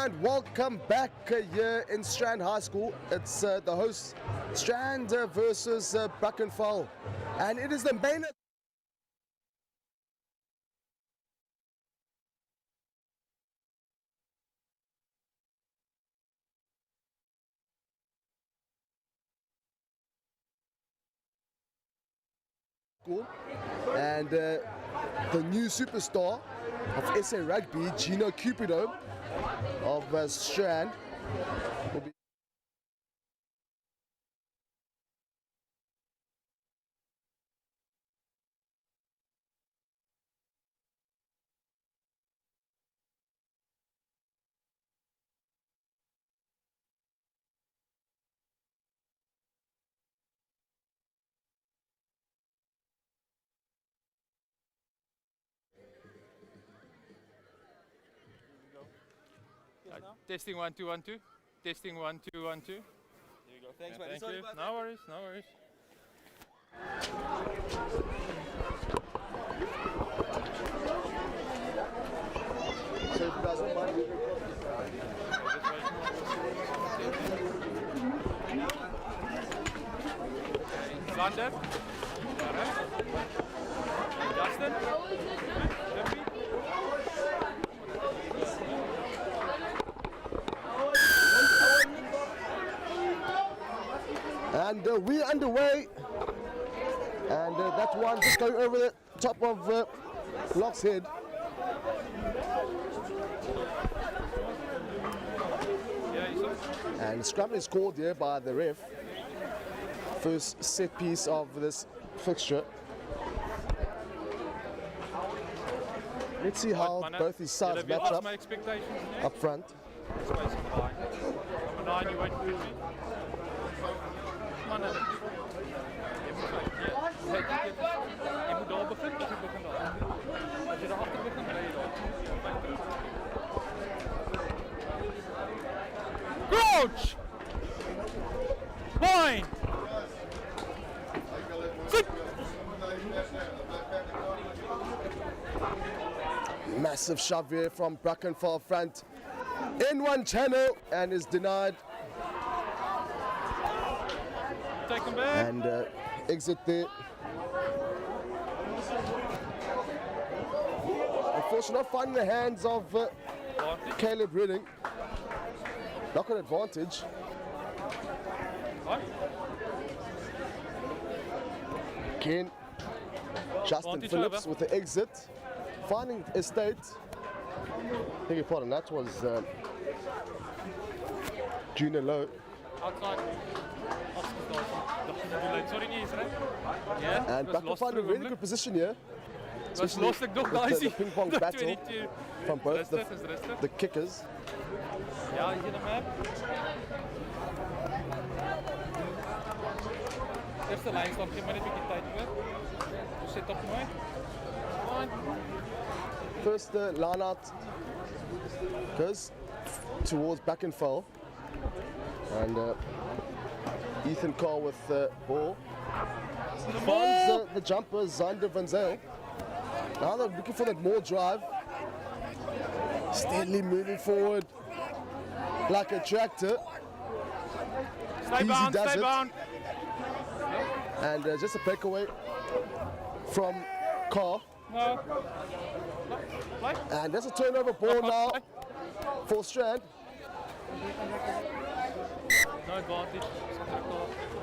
and welcome back here in Strand High School. It's the hosts, Strand versus Brackenfell, and it is the main school, and the new superstar of SA Rugby, Gino Cupido of Strand, will be Testing 1 2 1 2. Testing 1 2 1 2. There you go. Thanks, Yeah, man. thank you. No worries, no worries. so if you guys don't mind. Sander. Justin. Rugby. And we're underway, and that one just going over the top of Lock's head. And scrum is called here by the ref. First set piece of this fixture. Let's see how both these sides match up My expectations next. up front. Space and line. Number 9, you wait for me. Come on, Adam. Je moet daar beginnen, of je begint daar? Als je daarachter begint, ben je daar. Coach! Line! Sit! Massive shove here from Brackenfell front in one channel and is denied. Take them back. And exit there. Unfortunately, not finding the hands of Caleb Redding. Knock on advantage. Again, Justin Advantage Phillips over. with the exit. Finding estate. Beg your pardon, that was Junior Low. Outside. Sorry, nie is right. Yeah. And Brackenfell in a really good position here. Was lost ek nog with daai the ping pong battle 22. from both the, Rustig, is rustig. the kickers. Ja, hier die map. Eerste lyn stap gee my net 'n bietjie tyd hoor. Set op mooi. First line out goes towards Brackenfell, and Ethan Carr with the ball. Finds the jumper, Zander Van Zyl. Now they're looking for that more drive. Steadily moving forward like a tractor. Stay Easy bound, does stay it. bound. And just a breakaway from Carr. No. Play. And there's a turnover ball now for Strand. No advantage.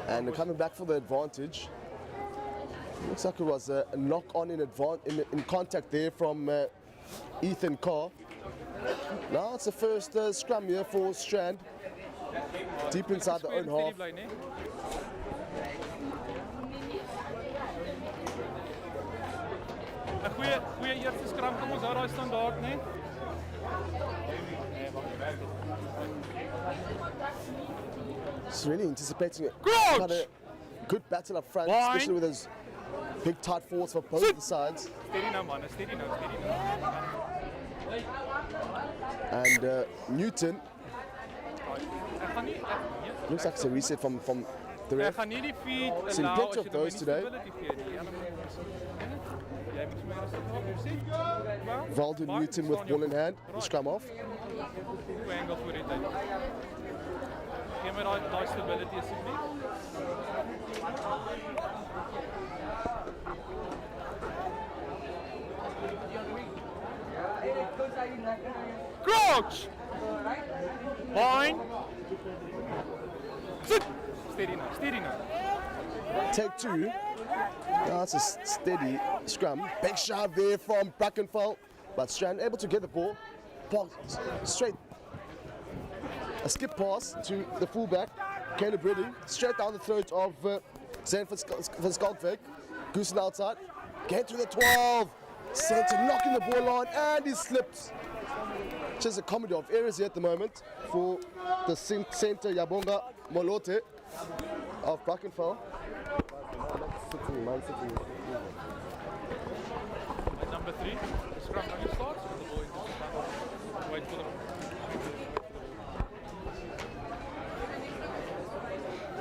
And they're coming back for the advantage. Looks like it was a knock on in contact there from Ethan Carr. Now it's the first scrum here for Strand. Deep inside their own half. Een goeie eerste scrum, kom ons hou daai standaard, né? Just really anticipating it. Crouch! Quite a good battle up front, Line. especially with those big tight forwards for both the sides. Steady nou man, steady nou, steady nou. And Newton, Ek gaan nie looks like it's a reset from The Ek ref. gaan nie die feed Seen allow plenty as of jy those die today. stability gee nie. Ja, dan moet jy moet my as dit Valdo Newton with ball in hand. The scrum off. Hoe angle voor die tyd. Gee my daai stability asseblief. Crouch! Line! Sit! Steady now, steady now. Take two. That's a steady scrum. Big shot there from Brackenfell. But Strand able to get the ball. Pass straight. A skip pass to the fullback. Caleb Redding. Straight down the throat of Zane van Skalkvik. Goosen outside. Get to the 12. Centre knocking the ball on and he slips. Just a comedy of errors here at the moment for the centre Yabonga Molote of Brackenfell. Number 3, the scrum running starts with the ball into the scrum. Wait for the ball.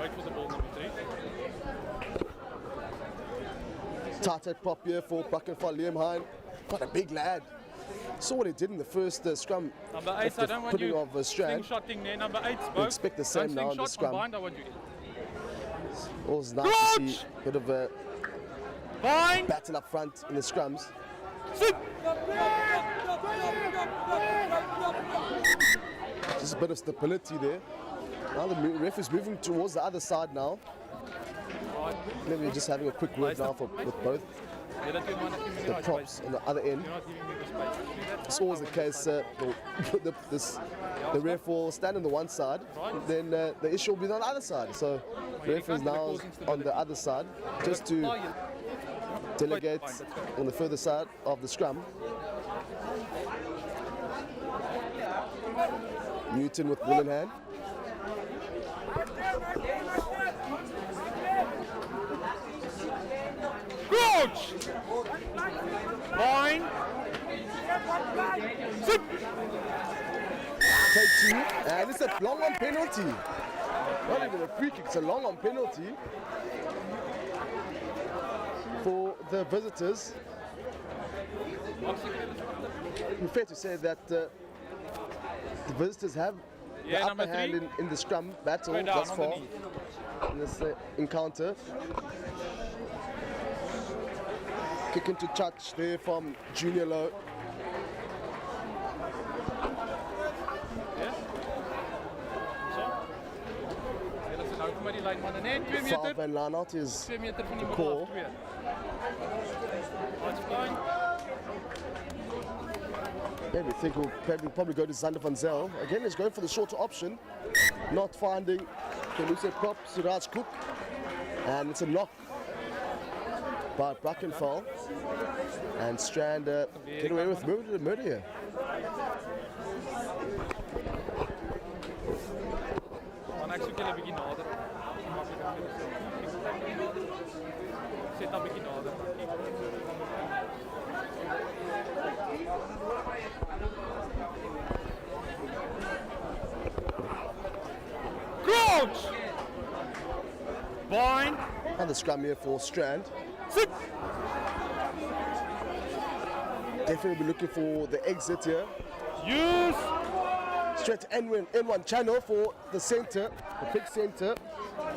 Wait for the ball, number 3. Tight pop here for Brackenfell. Liam Hine, quite a big lad. Saw what he did in the first scrum. Number 8, I don't want putting you of Strand. slingshotting there. Number 8, We expect the same now in the scrum. Combined, I want you. Always nice to see a bit of a Fine! battle up front in the scrums. Sit! Just a bit of stability there. Now the ref is moving towards the other side now. Maybe we're just having a quick word now with both the props on the other end. It's always the case. The ref will stand on the one side, then the issue will be on the other side. So the ref is now on the other side, just to delegate on the further side of the scrum. Newton with ball in hand. Crouch! Line! Sit! Take two, and it's a long on penalty. Not even a free kick, it's a long on penalty for the visitors. It's fair to say that the visitors have the upper hand in the scrum battle thus far in this encounter. Kick into touch there from Junior Low. Foul van Lanot is the call. Yeah, we think we'll probably go to Zander van Zel. Again, he's going for the shorter option. Not finding Keluse Prop, Suraj Cook. And it's a knock by Brackenfell. And Strand get away with murder here. Crouch! Bind! And the scrum here for Strand. Sit! Definitely be looking for the exit here. Use! Straight to N1 channel for the centre, the big centre.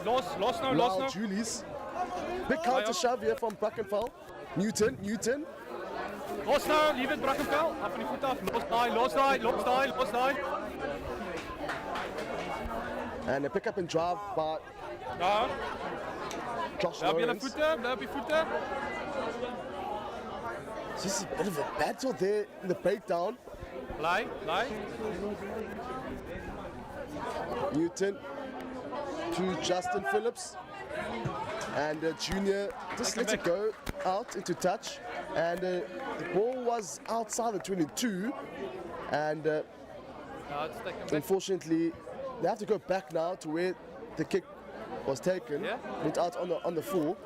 Lost now. Lyle Julies. Big counter shove here from Brackenfell. Newton. Lost now, leave it Brackenfell. Af van die voet af. Lost die. And a pick up and drive by Daar. Josh Bly op julle Lawrence. voete, bly op die voete. This is a bit of a battle there in the breakdown. Bly. Newton to Justin Phillips. And Junior just lets it go out into touch. And the ball was outside the 22. And unfortunately, they have to go back now to where the kick was taken. Yeah. Went out on the full.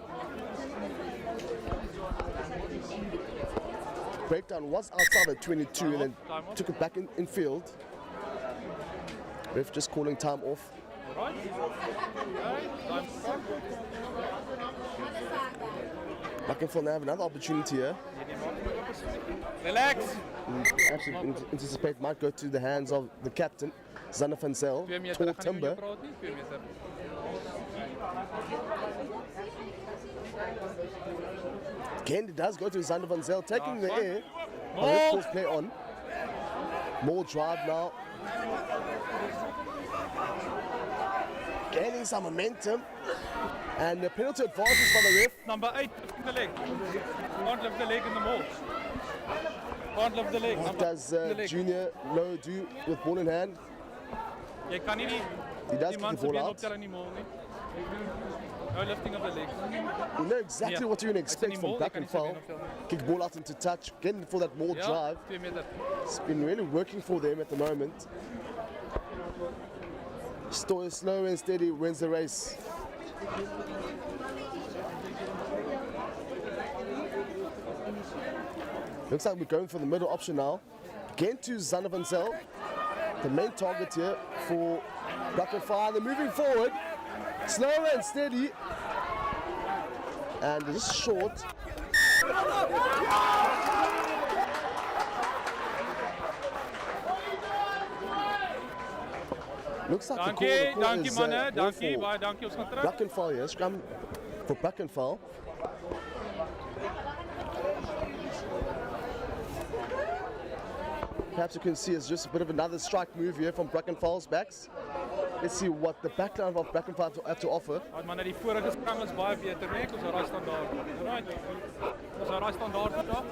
Breakdown was outside the 22 and then took it back in field. Ref just calling time off. Right? Okay, time stop. Brackenfell now have another opportunity here. Relax. Actually, anticipate might go to the hands of the captain, Zanne van Zyl, 2 meter, tall ek gaan nie met jou timber. praat nie, 2 meter. Again, it does go to Zanne van Zyl, taking the air. Maul. Red Bulls play on. More drive now. Gaining some momentum. And the penalty advantage by the ref. Number 8, lift the leg. Can't lift the leg in the mold. Can't lift the leg. What does Junior Low do with ball in hand? Jy kan nie He does die kick man the se ball been out. optel in die mold nie. No lifting of the leg. You know exactly Yeah. what you're going to It's in expect die from mold, jy kan nie sy Brackenfell. been optel nie. Kick ball out into touch, getting for that more Ja, drive. 2 meter. It's been really working for them at the moment. Slow and steady wins the race. Looks like we're going for the middle option now. Again to Zanne van Zyl, the main target here for Brackenfell. They're moving forward, slow and steady, and just short. Looks like Dankie, the call dankie is manne, ball dankie, for baie dankie, ons gaan terug. Brackenfell here, scrum for Brackenfell. Perhaps you can see it's just a bit of another strike move here from Brackenfell's backs. Let's see what the backline of Brackenfell have to offer. Want manne, die vorige sprang is baie beter, nee, ons raai standaard. Right. Ons raai standaard vandag.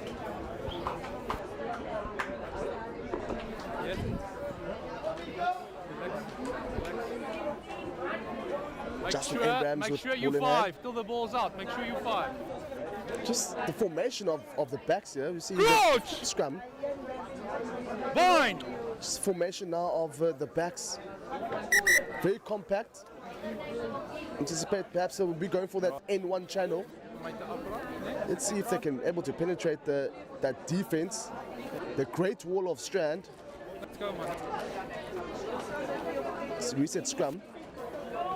Yes. Justin Abrams Make with sure you ball in hand. 5 till the ball's out. Make sure you 5. Just the formation of the backs here. We see Coach! the scrum. Bind! Just formation now of the backs. Very compact. Anticipate perhaps they will be going for that N1 channel. Let's see if they can able to penetrate that defense. The great wall of Strand. Let's go, man. So we said scrum.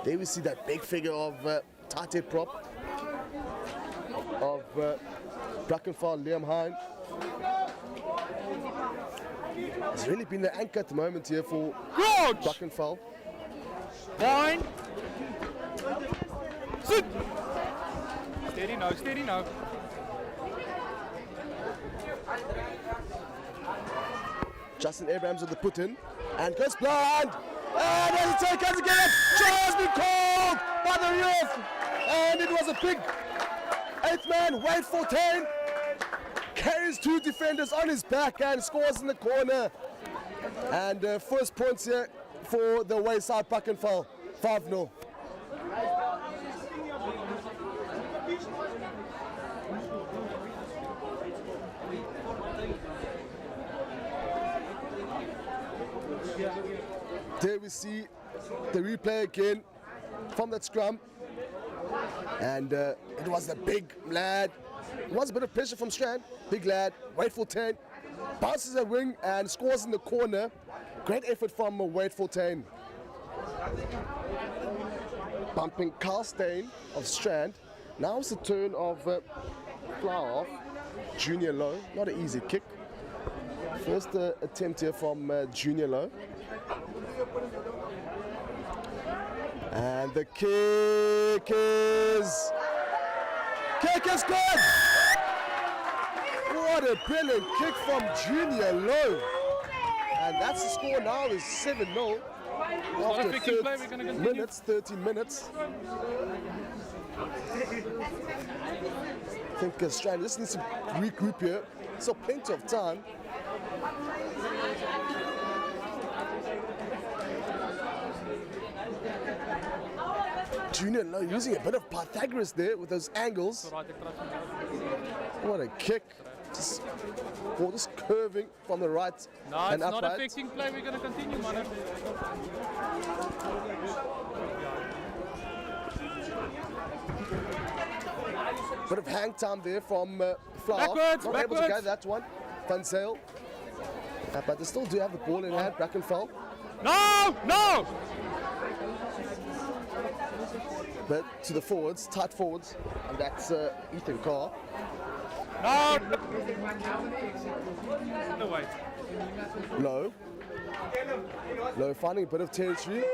There we see that big figure of tight head prop of Brackenfell, Liam Hine. It's really been the anchor at the moment here for Coach! Brackenfell. Bind! Sit! Steady now, steady now. Justin Abrams with the put in and goes blind. And as it comes again, try has been called by the ref. And it was a big 8th man, Wade 14. Carries 2 defenders on his back and scores in the corner. And first points here for the Wayside Brackenfell, 5-0. There we see the replay again from that scrum. And it was the big lad. It was a bit of pressure from Strand. Big lad, Wade 14, bounces a wing and scores in the corner. Great effort from Wade 14. Bumping Carl Steyn of Strand. Now it's the turn of Flower off. Junior Low, not an easy kick. First attempt here from Junior Low. And the kick is good! What a brilliant kick from Junior Low. And that's the score now is 7-0. After 13 minutes. I think Strand just needs to regroup here. So plenty of time. Junior Low using a bit of Pythagoras there with those angles. What a kick. Just curving from the right No, and it's not upright. affecting play. We're going to continue, man. Bit of hang time there from Flower. Backwards, Not able to backwards. get that one. Van Zyl. But they still do have the ball in hand, Brackenfell. No! No! bit to the forwards, tight forwards, and that's Ethan Carr. No! No way. Low finding a bit of territory.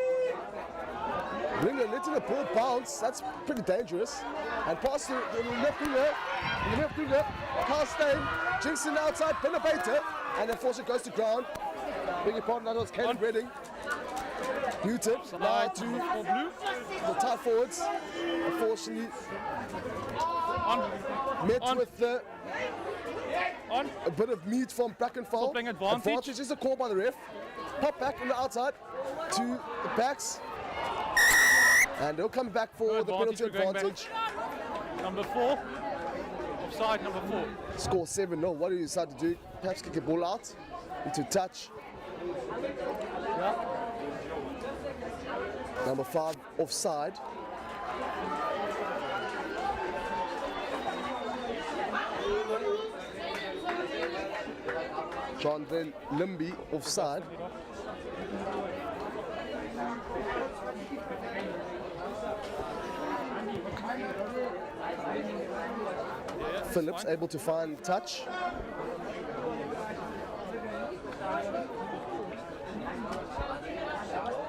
Letting the ball bounce, that's pretty dangerous. And pass to the left winger, Carl Stein, Jinxon outside, Pinnabator, and unfortunately goes to ground. Big important, that was Caleb Redding. Muted, now to the tight forwards. Unfortunately, met with a bit of meat from Brackenfell. Advantage is a call by the ref. Pop back on the outside to the backs. And they'll come back for the penalty advantage. Number 4. Offside number 4. Score 7-0. What do you decide to do? Perhaps kick the ball out into touch. Yeah. Number 5 offside. Chandra Limby offside. Phillips able to find touch.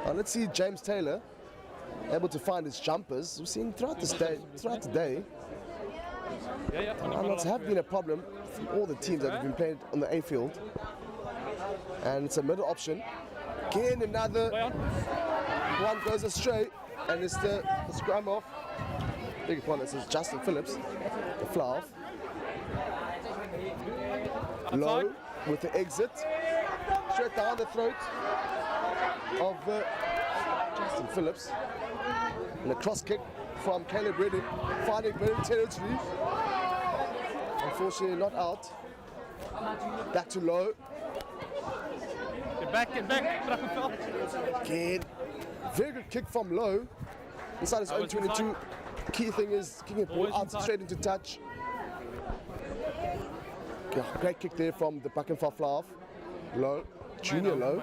Now let's see James Taylor able to find his jumpers. We've seen throughout the day. It's have been a problem from all the teams that have been played on the A field. And it's a middle option. Again, another one goes astray, and it's the scrum off. Big one, this is Justin Phillips, the fly off. Low with the exit, straight down the throat of Justin Phillips. And a cross kick from Caleb Redding, finding better territory. Unfortunately, not out. Back to Low. Get back, Brackenfell. Again, very good kick from Low. Inside his own 22. Key thing is kicking the ball out straight into touch. Yeah, great kick there from the Brackenfell fly off. Low, junior Low.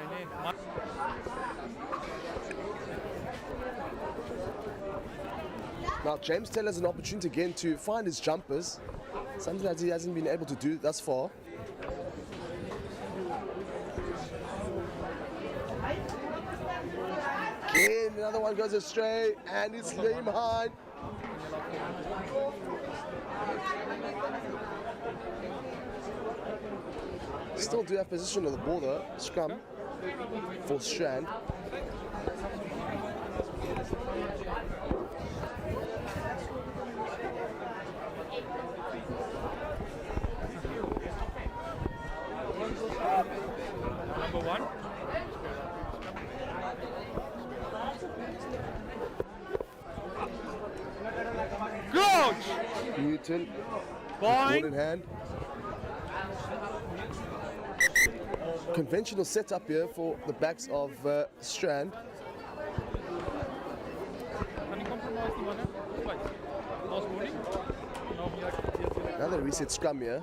Now James Taylor has an opportunity again to find his jumpers, something that he hasn't been able to do thus far. Again, another one goes astray, and it's laying behind. Still do have position of the ball though. Scrum for Strand. Number 1. Good! Newton, Ball in hand. Conventional setup here for the backs of Strand. Another reset scrum here.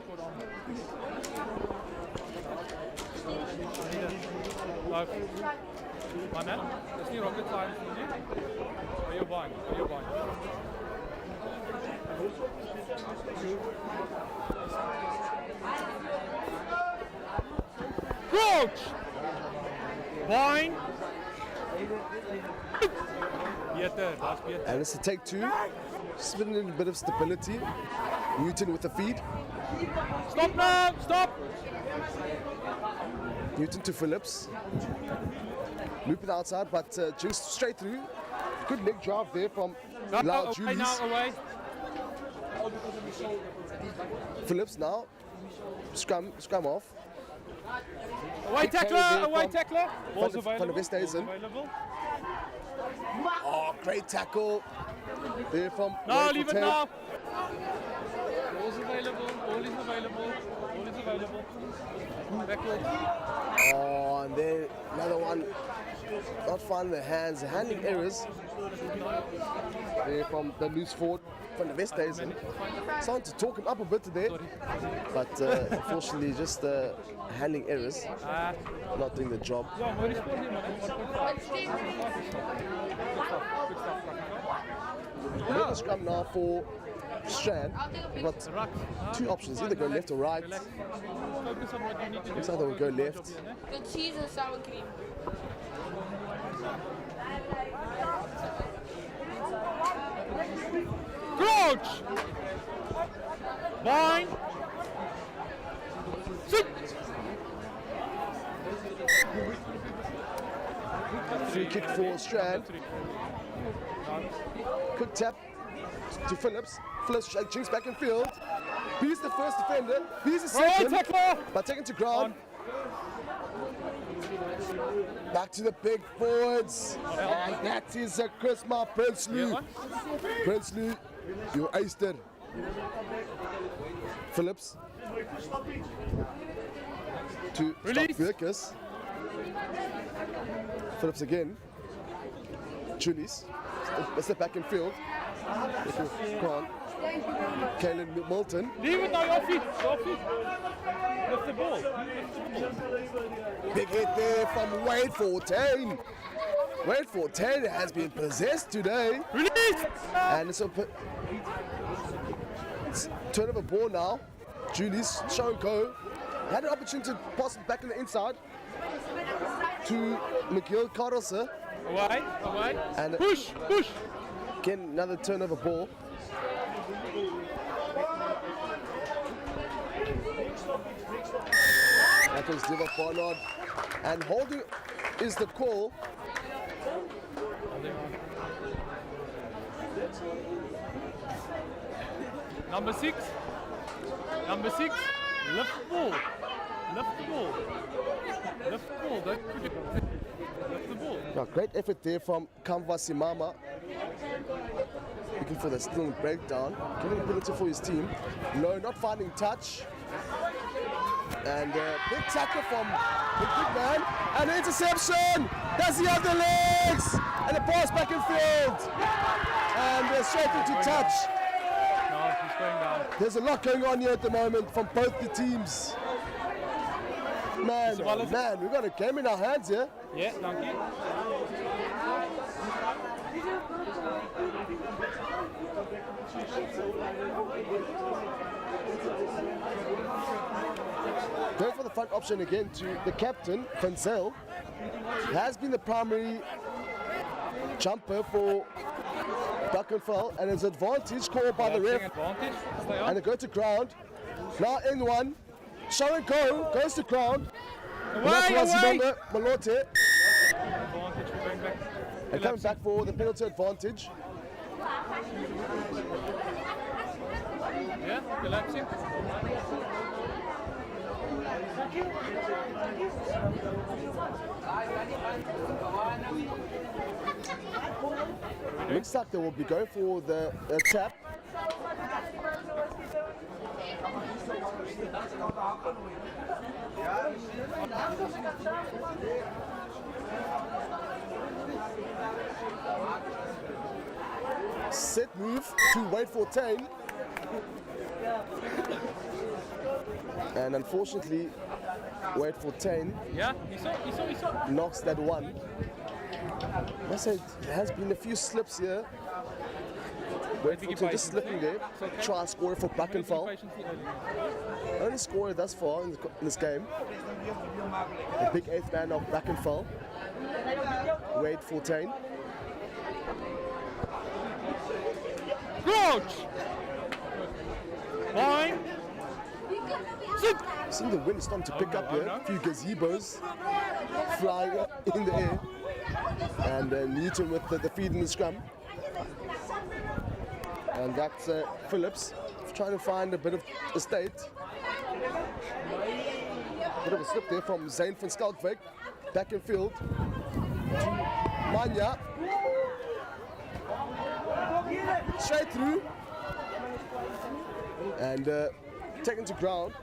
My man, that's not rocket science. Are you buying? Coach! Wine! And it's a take 2. Spinning in a bit of stability. Newton with the feed. Stop now! Stop! Newton to Phillips. Looping outside, but just straight through. Good leg drive there from Lau Julius. Away. Phillips now. Scrum off. Away tackler! Balls available. Oh, great tackle. There from No, leave it now. Balls available. Ball is available. Backward. Oh, and then another one. Not finding the hands. Handling errors. There from the loose forward from the Westhuizen. Starting to talk him up a bit today, but unfortunately just handling errors, not doing the job. Make the scrum now for Strand. We've got two options, either go left or right. Relax. Focus on what you need to do. Looks like they will go left. The cheese and sour cream. Crouch! Bind! Sit! Free kick for Strand. Quick tap to Phillips. Phillips jinks back in field. He's the first defender. He's the second. But taken to ground. Back to the big forwards. And that is Chris Princely. Princely, you aced it. Phillips. To stop Wirkus. Phillips again. Julius. A step back in field. Kalen Milton. Leave it now, your feet. Your feet. Lift the ball. Big hit there from Wade 14. Wade 14 has been possessed today. Release! And it's turnover ball now. Julius Shonko had an opportunity to pass it back in the inside to McGill Carlson. Away, away. And push, push. Again, another turnover ball. That was Diva Barnard. And holding is the call. Number 6. Number 6. Lift the ball. Lift the ball. Lift the ball. Don't forget. Lift the ball. Yeah, great effort there from Kamva Simama. Looking for the stealing breakdown. Getting a penalty for his team. No, not finding touch. And big tackle from the big man. And interception. Does he have the legs? And a pass back in field. And straight into touch. No, he's going down. There's a lot going on here at the moment from both the teams. Man, man, we've got a game in our hands here. Yeah, thank you. Going for the front option again to the captain, Van has been the primary jumper for Brackenfell, and his advantage called by the ref. And they go to ground. Now in one. Show and go. Goes to ground. Away. Malote. Advantage for going back. And coming back for the penalty advantage. Yeah, collapsing. Looks like they will be going for the tap. Set move to Wade 14. And unfortunately, Wade 14 knocks that one. I said there has been a few slips here. Wade 14 just slipping there. Try and score for Brackenfell. Only scorer thus far in this game. The big 8th man of Brackenfell. Wade 14. Crouch! Line! Sit! Seeing the wind starting to pick up here. A few gazebos flying in the air. And Newton with the feed in the scrum. And that's Phillips trying to find a bit of estate. Bit of a slip there from Zane van Skalkwyk. Back in field. Manya. Straight through. And taken to ground.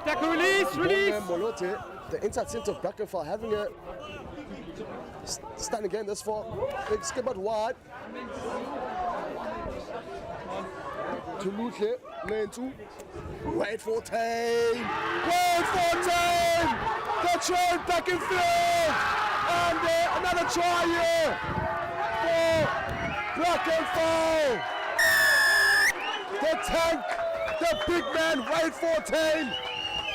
Tackle release, release! Molote, the inside centre of Brackenfell, having a standing game this far. They skip out wide. To Lutle, lane 2. Wade 14! Wade 14! The try back in field! And another try here for Brackenfell! The tank, the big man, Wade 14,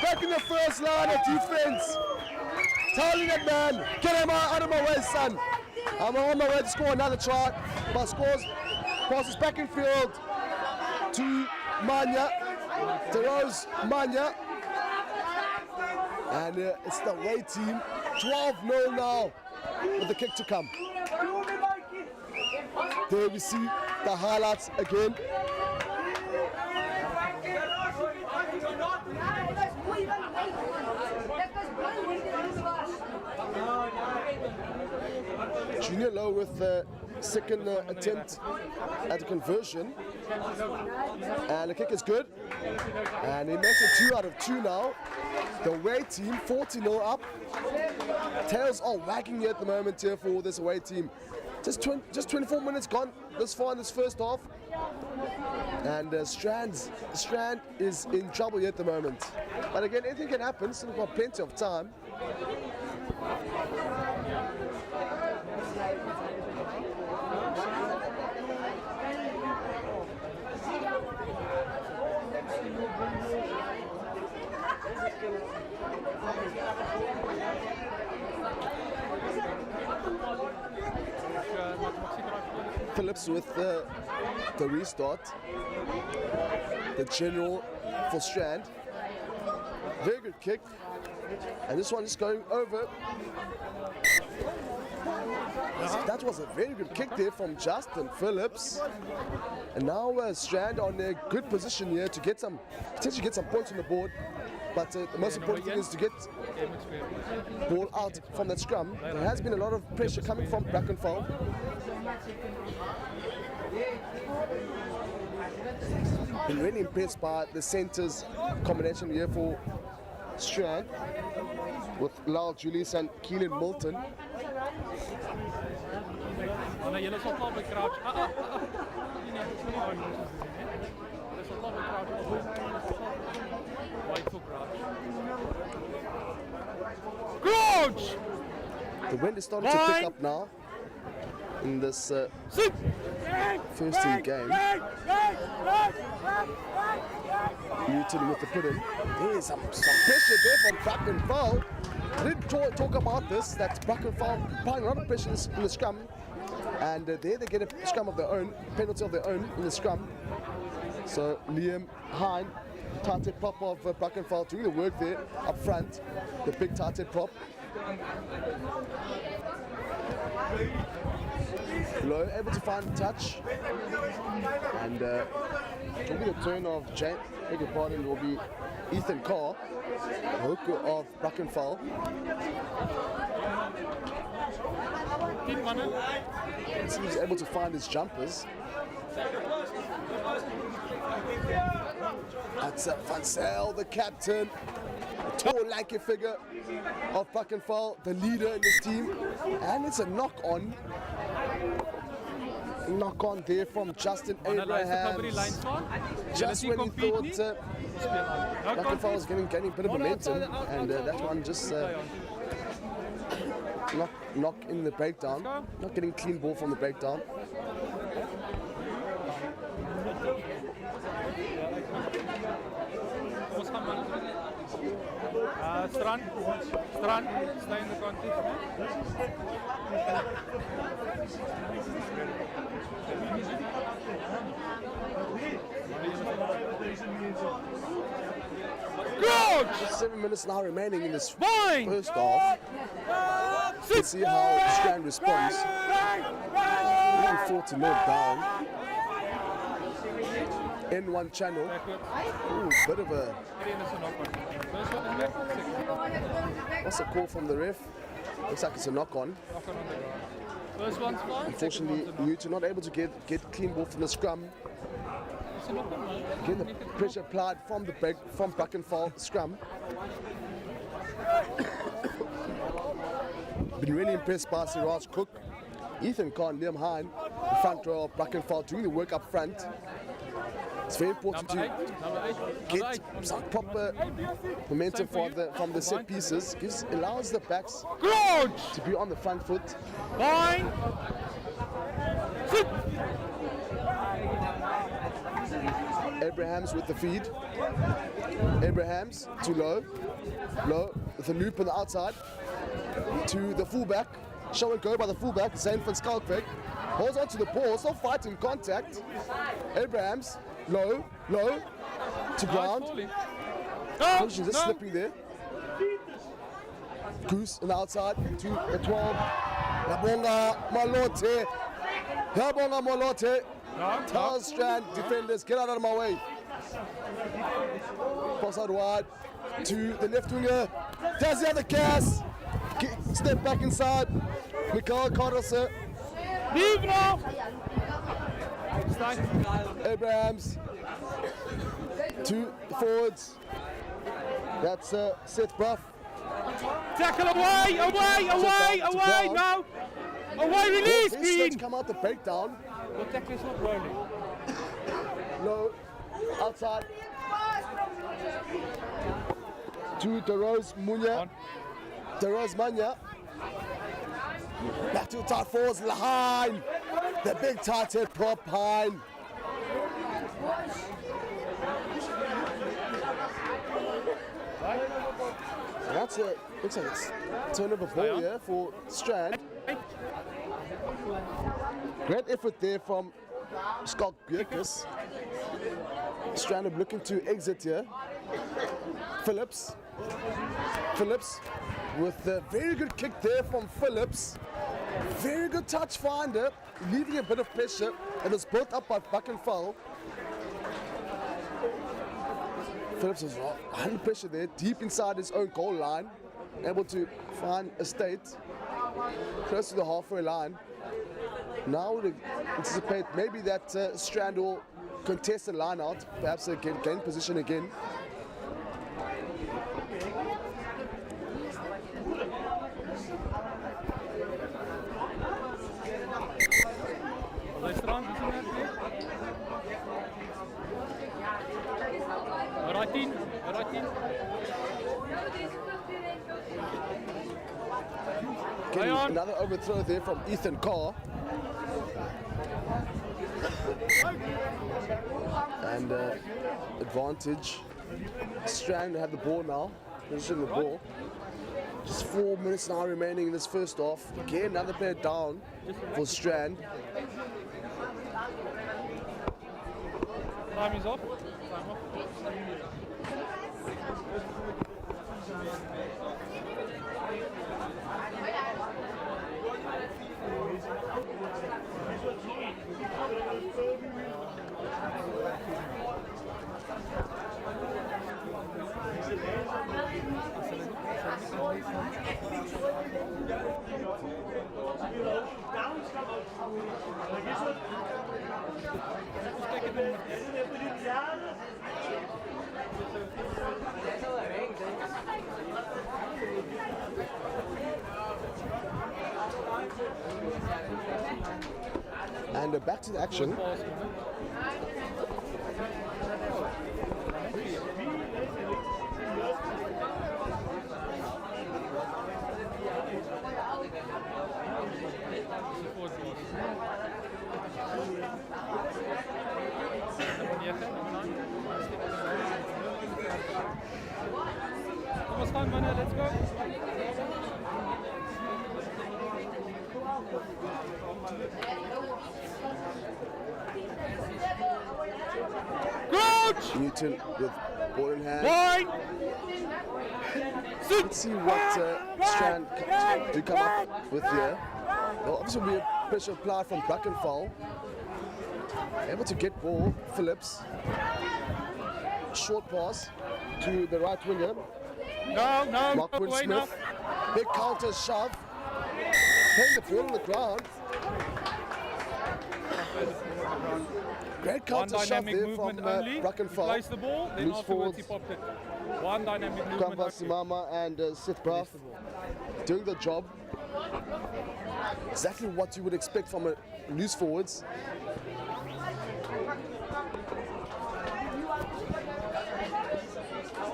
back in the first line of defense. Telling that man, get him out of my way, son. I'm on my way to score another try, but passes back in field to Manya, DeRose Manya. And it's the Wade team, 12-0 now, with the kick to come. There we see the highlights again. Junior Low with the second attempt at the conversion. And the kick is good. And he makes it 2 out of 2 now. The away team 40-0 up. Tails are wagging here at the moment here for this away team. Just 24 minutes gone this far in this first half. And Strand is in trouble here at the moment. But again, anything can happen, still got plenty of time. Phillips with the restart. The general for Strand. Very good kick. And this one is going over. That was a very good kick there from Justin Phillips. And now Strand on a good position here to potentially get some points on the board. But the most important thing is to get ball out from that scrum. There has been a lot of pressure coming from Brackenfell. Been really impressed by the centres combination here for Strand with Lyle Julius and Keelan Moulton. The wind is starting to pick up now in this first team game. Newton with the pudding. There is some pressure there from Brackenfell. I did talk about this, that Brackenfell applying a lot of pressure in the scrum. And there they get a scrum of their own, penalty of their own in the scrum. So Liam Hine, tight head prop of Brackenfell, doing the work there up front. The big tight head prop. Low, able to find touch. And it will be the turn of beg your pardon, will be Ethan Carr, hooker of Brackenfell. He's able to find his jumpers. That's Van Zyl, the captain, a tall, lanky figure of Brackenfell, the leader in this team. And it's a knock-on there from Justin Abrahams. Just when he thought Brackenfell was gaining a bit of momentum, and that one just knock in the breakdown, not getting clean ball from the breakdown. Strand, stay in the contest. Good! 7 minutes now remaining in this first half. Let's see how Strand responds. 40 more down. In one channel. Ooh, bit of a... What's the call from the ref? Looks like it's a knock-on. Unfortunately, Newton not able to get clean ball from the scrum. Again, the pressure applied from Brackenfell scrum. Been really impressed by Siraj Cook, Ethan Khan, Liam Hine, the front row of Brackenfell doing the work up front. It's very important to get some proper momentum from the set pieces. Allows the backs to be on the front foot. Sit. Abrahams with the feed. Abrahams to low. Low with a loop on the outside. To the fullback. Show and go by the fullback. Zane van Skalkbeek. Holds on to the ball. Still fighting contact. Abrahams. Low. Low. To ground. She's just slipping there. Goose on the outside to the 12. Yabonga Molote. Yabonga Molote. Tells Strand defenders, get out of my way. Pass out wide to the left winger. Does the other cast. Step back inside. Mikael Carlsen. Leave now. Abrahams to the forwards. That's Seth Bruff. Tackle away, no! Away, release, Green! Come out the breakdown. The tackle is not rolling. Low, outside. To DeRose Munya. DeRose Manya. Back to tight forwards, Lahine. The big tight head prop, Hine. That's a, looks like it's turnover ball here for Strand. Great effort there from Scott Bjerkes. Strand are looking to exit here. Phillips with a very good kick there from Phillips. Very good touch finder, leaving a bit of pressure. It was built up by Brackenfell. Phillips was under pressure there, deep inside his own goal line, able to find a state close to the halfway line. Now we anticipate maybe that Strand will contest the line out, perhaps gain position again. Getting another overthrow there from Ethan Carr. And advantage. Strand have the ball now. Position the ball. Just 4 minutes now remaining in this first half. Again, another player down for Strand. Time is off. And back to the action. Almost time, man. Let's go. Coach! Newton with ball in hand. Line! Let's see what Strand do come up with here. There'll obviously be a pressure applied from Brackenfell. Able to get ball, Phillips. Short pass to the right winger. No, Mark away Smith. now. Big counter shove. Playing the ball on the ground. Great counter shove dynamic there from movement only. Brackenfell. Place the ball, then Loose afterwards forwards. he popped it. One dynamic movement Kwamba only. Simama and Seth Braff doing the job. Exactly what you would expect from a loose forwards.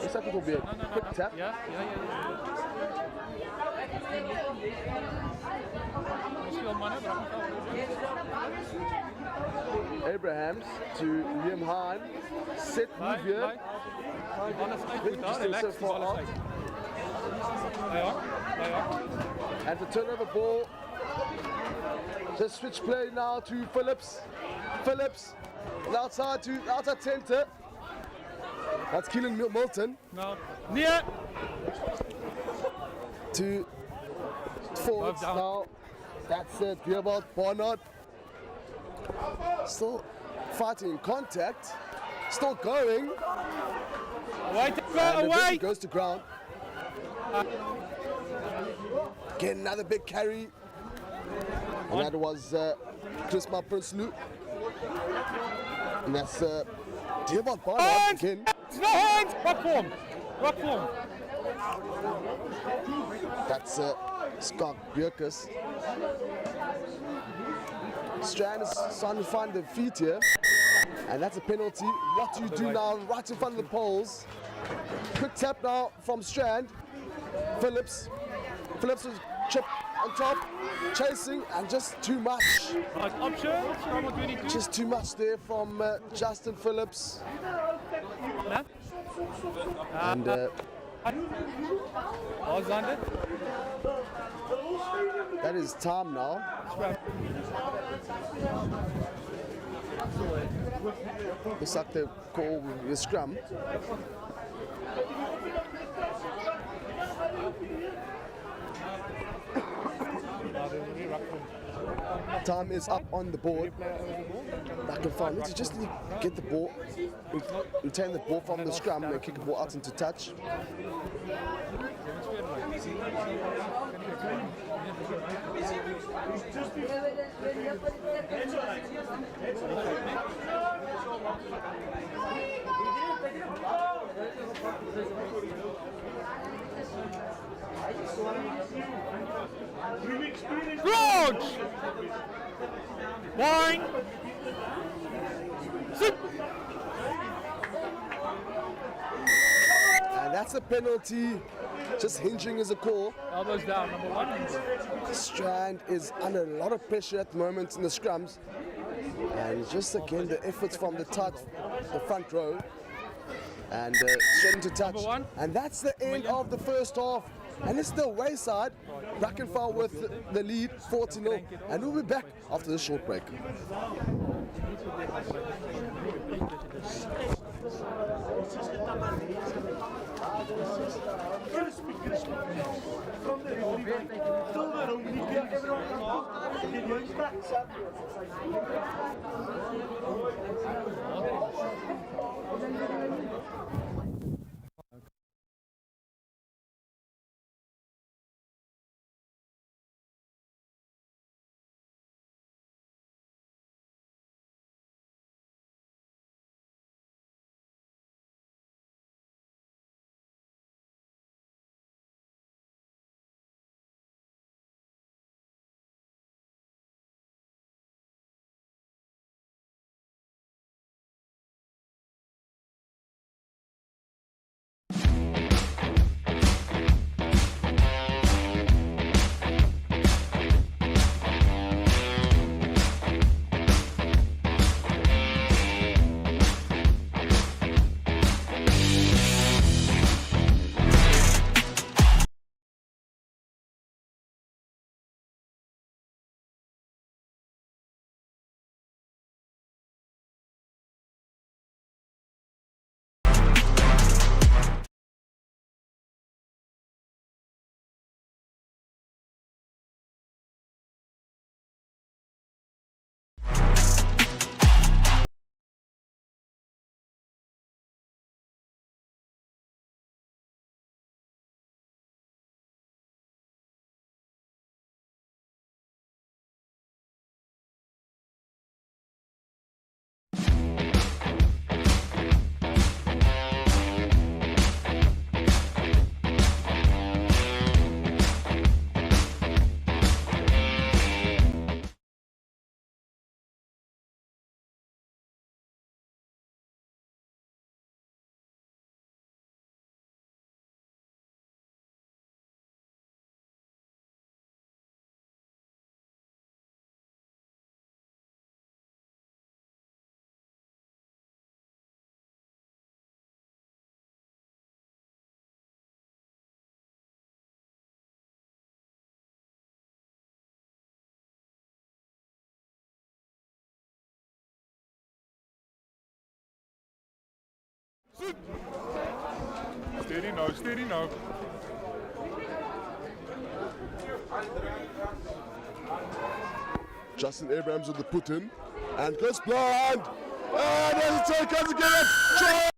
Looks like it will be a quick tap. Yeah. Misschien wel mannen, Brackenfell. Abrahams to Liam Hahn. Set move here. Alles uit, Very goed daar, interesting relax, so dis far alles out. uit. Ja. And the turnover ball. Just switch play now to Phillips. Phillips. Outside to outside centre. That's Keelan Milton. Nou, neer. To forwards down. now. That's it. Dearbold Barnard. Still fighting contact. Still going. Away, And away. eventually goes to ground. Again, another big carry. And that was Chris Prinsloo. And that's Dearbold Barnard again. No hands. Rock form. Rock form. That's Scott Bjerkus. Strand is trying to find the feet here. And that's a penalty. What do you do now? Right in front of the poles. Quick tap now from Strand. Phillips. Phillips was chipped on top. Chasing and just too much. Right, option. Scrum 22. Just too much there from Justin Phillips. No? And Alexander. that is time now. Looks like they call the scrum. Time is up on the board. Brackenfell needs to just get the ball, retain the ball from the scrum and kick the ball out into touch. George! Wine! Sit! And that's a penalty. Just hinging is a call. Elbows down, number 1. Strand is under a lot of pressure at the moment in the scrums. And just again the efforts from the front row. And straight into touch. And that's the end of the first half. And it's the wayside. Brackenfell with the lead 4-0. And we'll be back after this short break. foot. Steady now. Justin Abrams with the put in. And goes blind. And there's a turn, comes again. Try!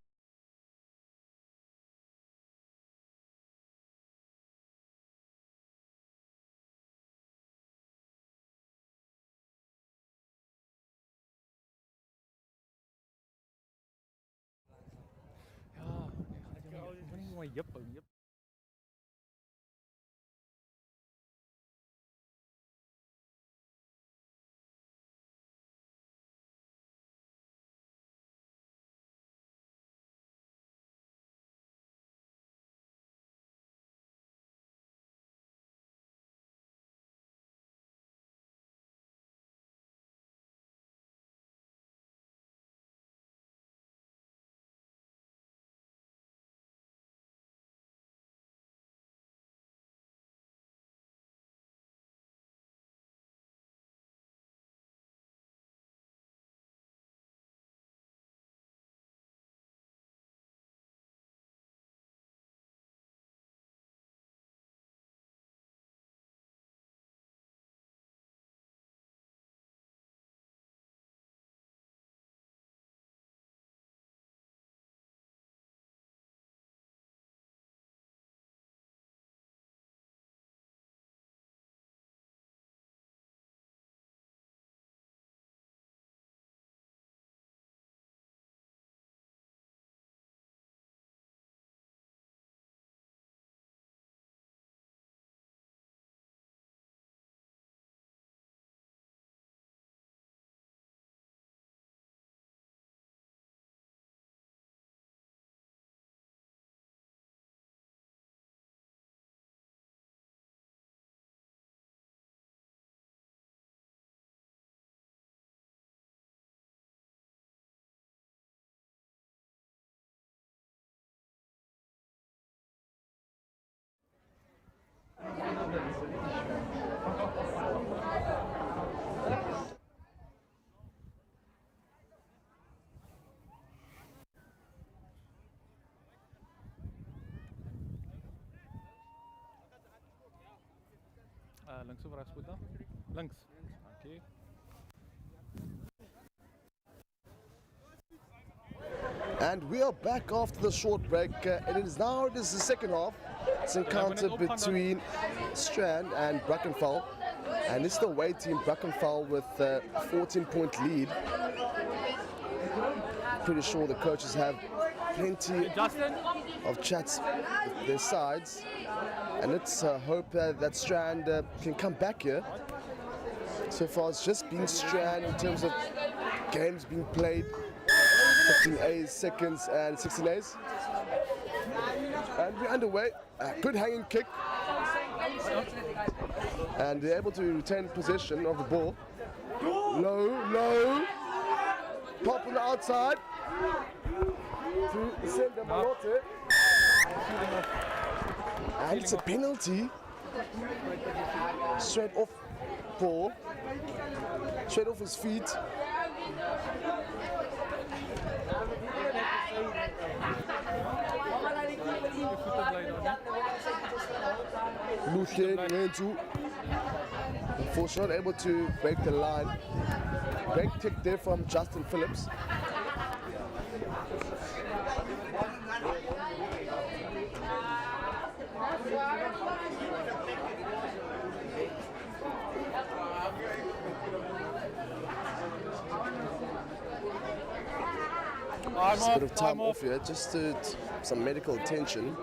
Yep. Links of Rasputa. Links. Okay. And we are back after the short break. And it is the second half. It's an encounter between Strand and Brackenfell. And it's the away team, Brackenfell, with a 14-point lead. Pretty sure the coaches have plenty of chats with their sides. And let's hope that Strand can come back here. So far it's just been Strand in terms of games being played. 15 A's, seconds and 16 A's. And we're underway. Good hanging kick. And they're able to retain possession of the ball. Low. Pop on the outside. To send the Malote. And it's a penalty. Straight off ball. Straight off his feet. Luthen Renzu. Unfortunately, not able to break the line. Break kick there from Justin Phillips. Just a bit of time off here, just to some medical attention.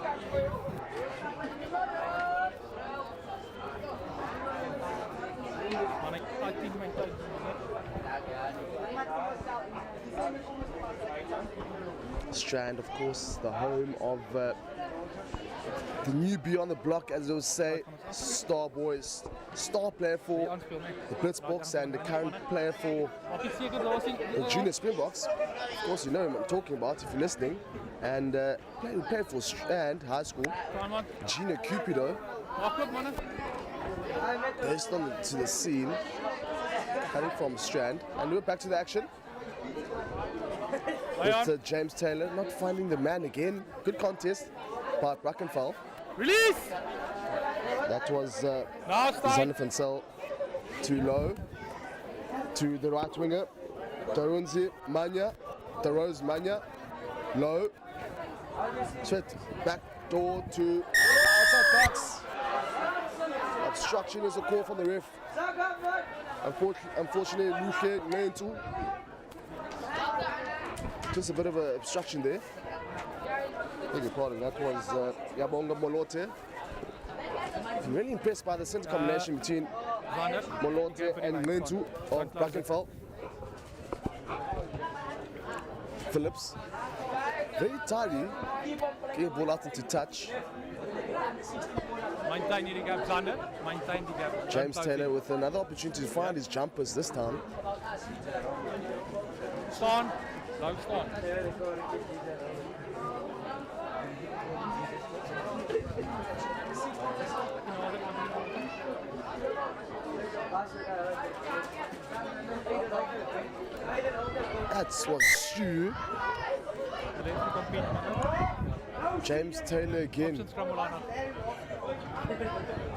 Strand, of course, the home of the newbie on the block, as they would say, star player for the Blitzboks and the current player for the Junior Springboks. Of course, you know whom I'm talking about if you're listening. And played for Strand High School, Gina Cupido. Based on to the scene, coming from Strand. And we're back to the action. It's James Taylor not finding the man again. Good contest by Brackenfell. Release! That was Now start. Brackenfell too low to the right winger. Darunzi Manya, Darose Manya, low. Straight back door to outside backs. Obstruction is a call from the ref. Unfortunately, Luche Nentu. Just a bit of an obstruction there. Beg your pardon, that was Yabonga Molote. I'm really impressed by the centre combination between Molote and Nentu of Brackenfell. Phillips, very tidy, getting ball out into touch. Maintain the gap, Zander. Maintain the gap. James Taylor with another opportunity to find his jumpers this time. Staan. Nou staan. That was Stu. James Taylor again. Scrum Olana.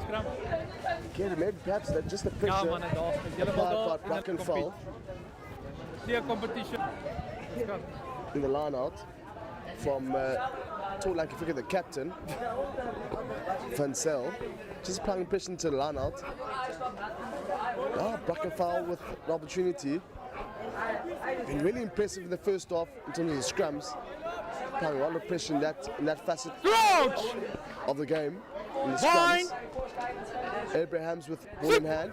Scrum. Again, maybe perhaps that just the pressure Ja man, daar. Julle applied wil by daar in Brackenfell die competition. Scrum. in the line out from tall like if you look at the captain, Van Zel, just applying pressure to the line out. Brackenfell with the opportunity. Been really impressive in the first half in terms of the scrums. Applying a lot of pressure in that facet of the game. In the scrums. Abrahams with ball in hand.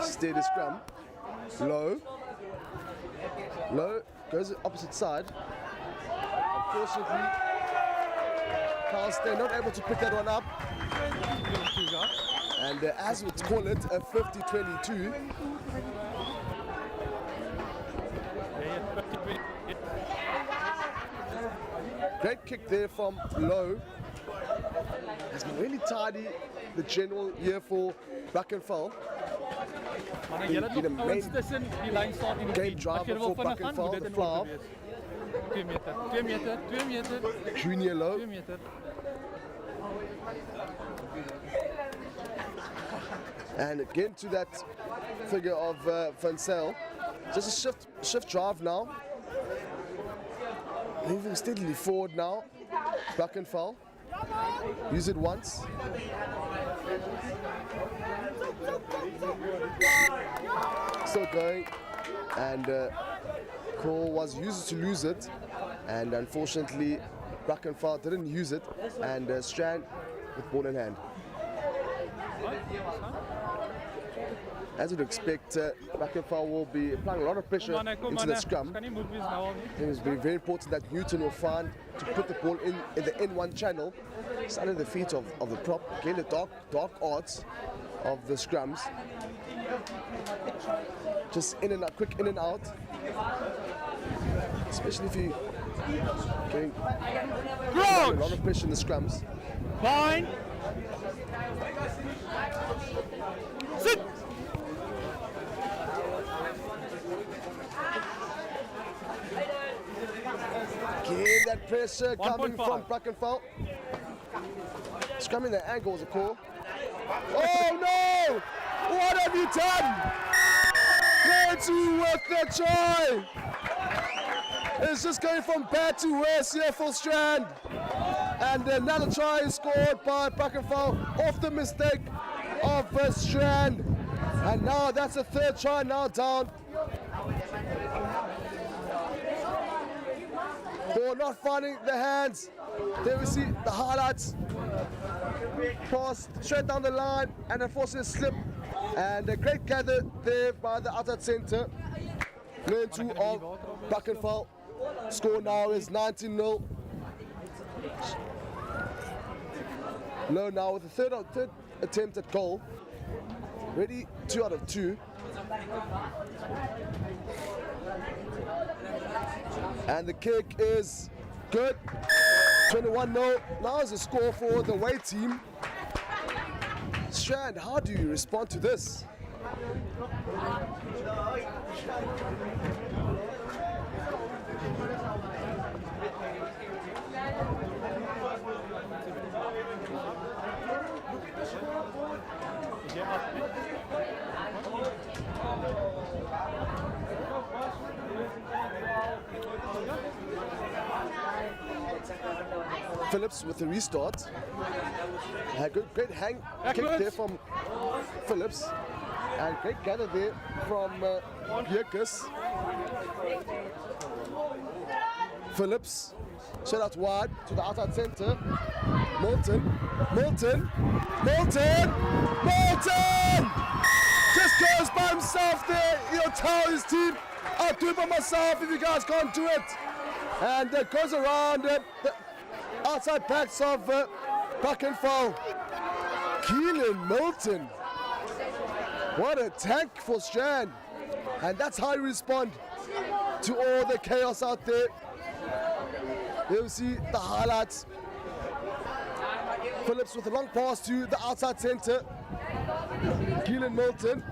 Steady scrum. Low. Low. Goes opposite side. Unfortunately, Carlstein not able to pick that one up. And as we call it, a 50-22. Great kick there from Low. Has been really tidy the general year for Brackenfell. Maar jy het nog ouens tussen die lyn staan in die Game driver for Brackenfell, the flower. 2 meter, 2 meter, 2 meter, Junior Low. 2 meter. And again to that figure of Van Zel. Just a shift drive now. Moving steadily forward now. Brackenfell. Use it once. Still going. And call was used to lose it. And unfortunately, Brackenfell didn't use it. And Strand with ball in hand. As you'd expect, Brackenfell will be applying a lot of pressure into the scrum. It's very important that Newton will find to put the ball in the N1 channel, it's under the feet of the prop. Again, the dark arts of the scrums. Just in and out, quick in and out. Especially if you getting a lot of pressure in the scrums. Fine. Sit. Again, that pressure coming from Brackenfell. Scrumming the ankle is a call. Oh no! What have you done? Go with the try! It's just going from bad to worse here for Strand. And another try is scored by Brackenfell off the mistake of Strand. And now that's the third try now down. Ball not finding the hands. There we see the highlights. Pass straight down the line and unfortunately slip. And a great gather there by the outside centre. Learn two of Brackenfell. Score now is 19-0. Low now with the third attempt at goal. Ready 2 out of 2. And the kick is good. 21-0. Now is the score for the away team. Strand, how do you respond to this? Phillips with the restart. A great hang kick there from Phillips. And great gather there from Bierkus. Phillips, shot out wide to the outside centre. Moulton. Just goes by himself there. He'll tell his team, I'll do it by myself if you guys can't do it. And goes around the outside backs of Brackenfell. Keelan Moulton. What a tank for Strand. And that's how you respond to all the chaos out there. There we see the highlights. Phillips with a long pass to the outside centre. Keelan Moulton.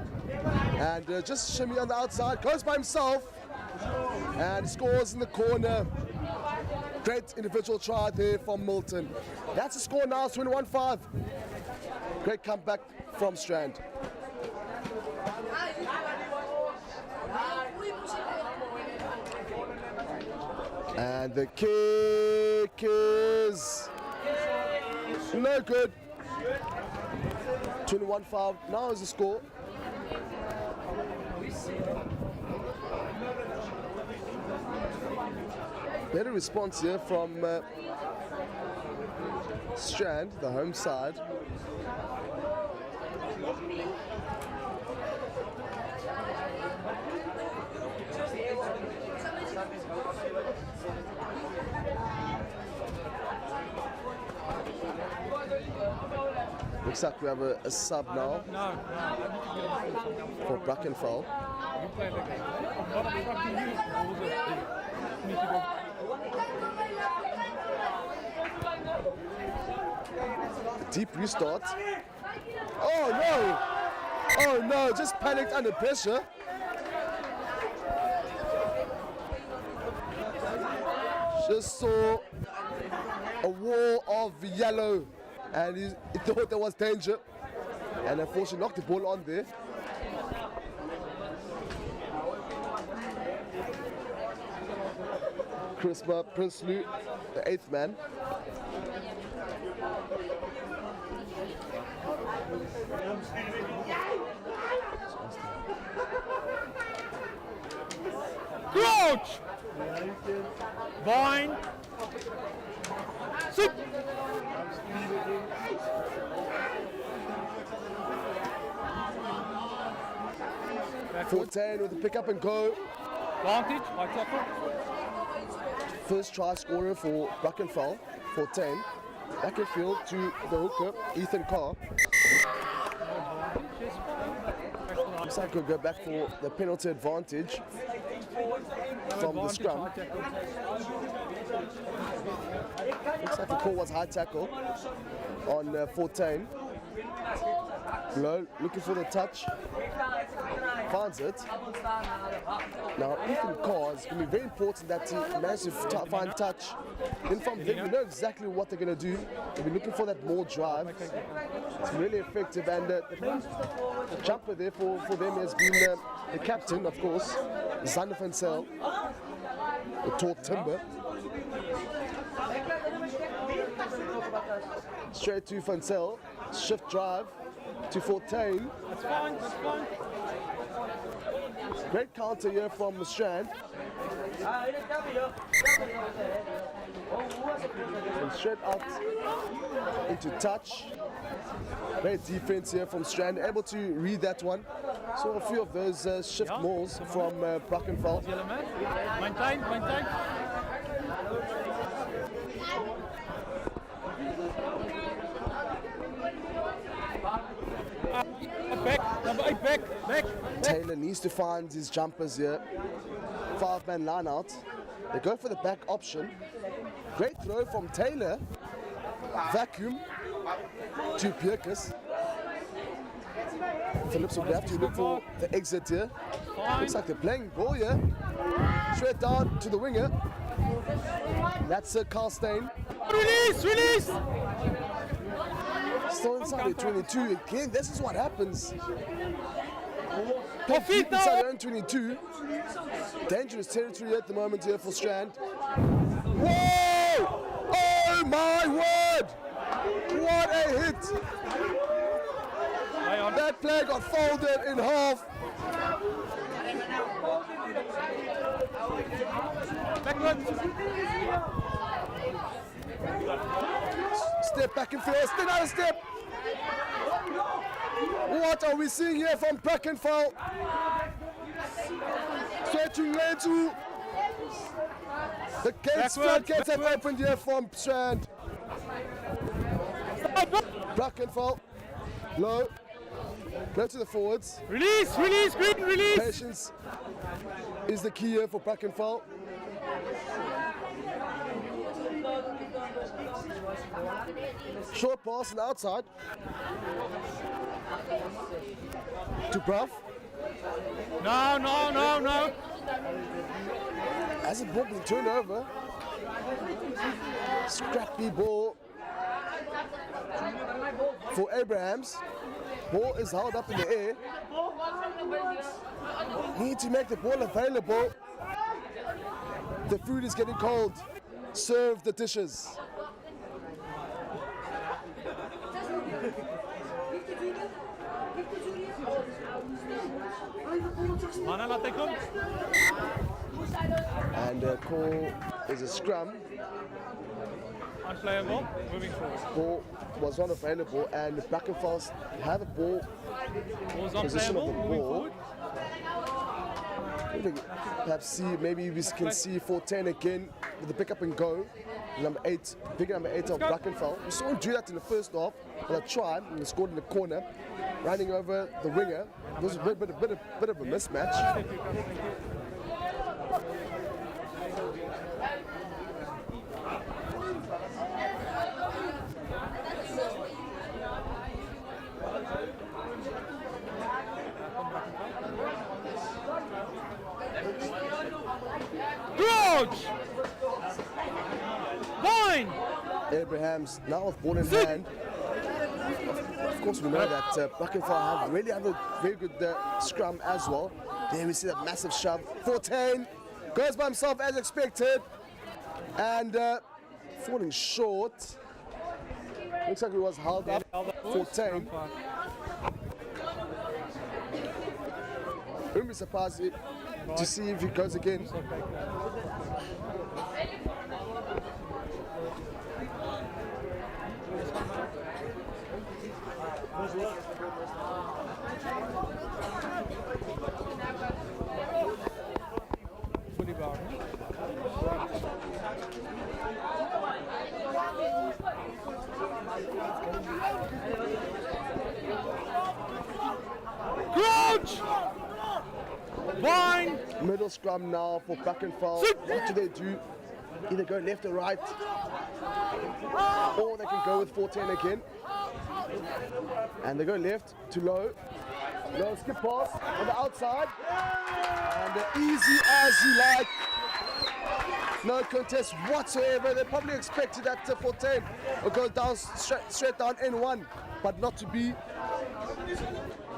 And just shimmy on the outside. Goes by himself. And scores in the corner. Great individual try there from Moulton. That's the score now, 21-5. Great comeback from Strand. And the kick is no good. 21-5. Now is the score. Better response here from Strand, the home side. Looks like we have a sub now for Brackenfell. Deep restart. Oh no! Oh no, just panicked under pressure. Just saw a wall of yellow and he thought there was danger. And unfortunately knocked the ball on there. Chrisma Prinsloo, the 8th man. Crouch! Vine! Sit! 14 with the pick up and go. Advantage, high tackle. First try scorer for Brackenfell, 14. Back in field to the hooker, Ethan Carr. Looks like we'll go back for the penalty advantage from the scrum. Looks like the call was high tackle on 14. Low, looking for the touch. Finds it. Now Ethan Carr is going to be very important that he manages to find touch. Then from there, we know exactly what they're going to do. They'll be looking for that more drive. It's really effective, and the jumper there for them has been the captain, of course, Xander van Zyl, the tall timber. Straight to van Zyl, shift drive to 14. That's fine, that's fine. Great counter here from the Strand. And straight out into touch. Great defense here from Strand, able to read that one. Saw a few of those shift mauls from Brackenfell. Maintain, maintain. Back, number 8, back. Taylor needs to find his jumpers here. 5-man line out. They go for the back option. Great throw from Taylor. Vacuum to Bierkus. Phillips will have to look for the exit here. Fine. Looks like they're playing ball here. Straight down to the winger. That's Carl Stein. Release! Still inside the 22 again. This is what happens. Off feet Inside now! their own 22. Dangerous territory at the moment here for Strand. Whoa! Oh my word! What a hit! Play on. That play got folded in half. Backwards. Step back and field, still another step. What are we seeing here from Brackenfell? Stretching into the gates, floodgates have opened here from Strand. Brackenfell, low, go to the forwards. Release, green, release! Patience is the key here for Brackenfell. Short pass on the outside to Bruff. No. Has the ball been turned over? Scrappy ball for Abrahams. Ball is held up in the air. Need to make the ball available. The food is getting cold. Serve the dishes. Mana laat hy kom. And call is a scrum. Unplayable. Moving forward. Ball was not available, and Brackenfell have the ball. Ball's Position of unplayable. the Moving ball. forward. Perhaps see, maybe we can see 410 again with the pick up and go. Number 8, big number 8 of Brackenfell. We saw him do that in the first half with a try, and he scored in the corner, running over the winger. It was a bit of a mismatch. Crouch! Fine! Abrahams now with ball in hand. Of course, we know that Brackenfell really have a very good scrum as well. There we see that massive shove. 410 goes by himself as expected, and falling short. Looks like he was held up. 410. Wouldn't be surprised to see if he goes again. Fully bound. Crouch! Fine! Middle scrum now for Brackenfell. What do they do? Either go left or right, or they can go with 410 again. And they go left to low. Low skip pass on the outside. And easy as you like. No contest whatsoever. They probably expected that 410 will go down straight down N1, but not to be.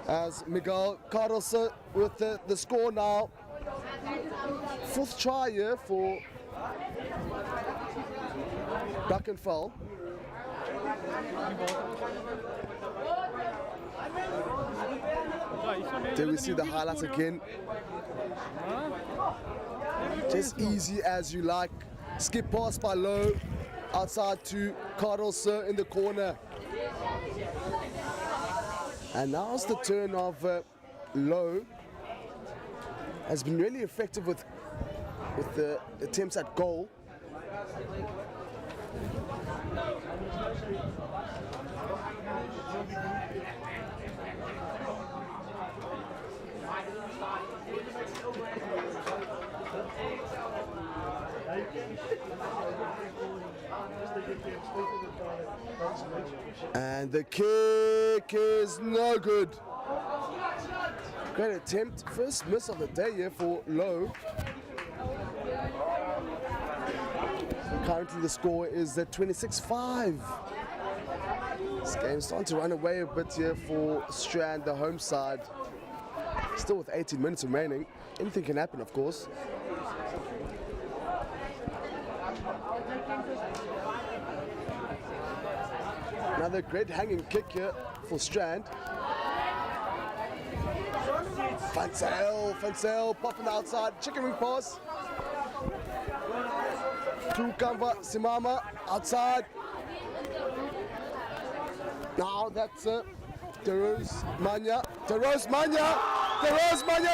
As Miguel Cardoso with the score now. 4th try here for Brackenfell. There we see the highlights again. Just easy as you like. Skip pass by Low. Outside to Cardoso in the corner. And now's the turn of Low. Has been really effective with the attempts at goal. And the kick is no good. Great attempt. First miss of the day here for Low. Currently the score is at 26-5. This game's starting to run away a bit here for Strand, the home side. Still with 18 minutes remaining. Anything can happen, of course. Another great hanging kick here for Strand. Fansel popping outside, chicken wing pass. To Kamva Simama outside. Now that's Terose Manya.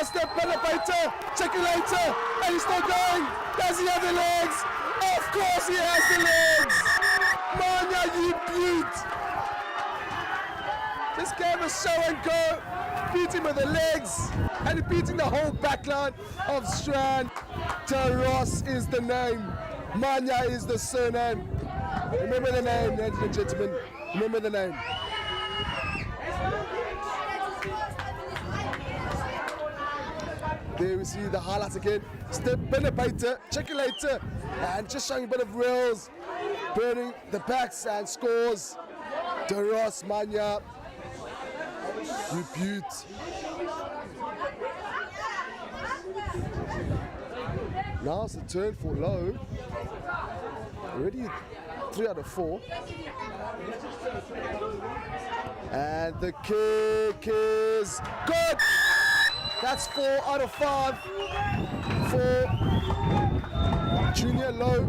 Step elevator, chicken later, and he's still going. Does he have the legs? Of course he has the legs. Manya, you beaut. This game is show and go. Beat him with the legs, and he beating the whole backline of Strand. Taros is the name. Manya is the surname. Remember the name, ladies and gentlemen. Remember the name. There we see the highlights again. Step elevator, check it later, and just showing a bit of rails, burning the backs and scores. Taros Manya, you beaut. Now it's the turn for Low. Already 3 out of 4. And the kick is good. That's 4 out of 5 for Junior Low.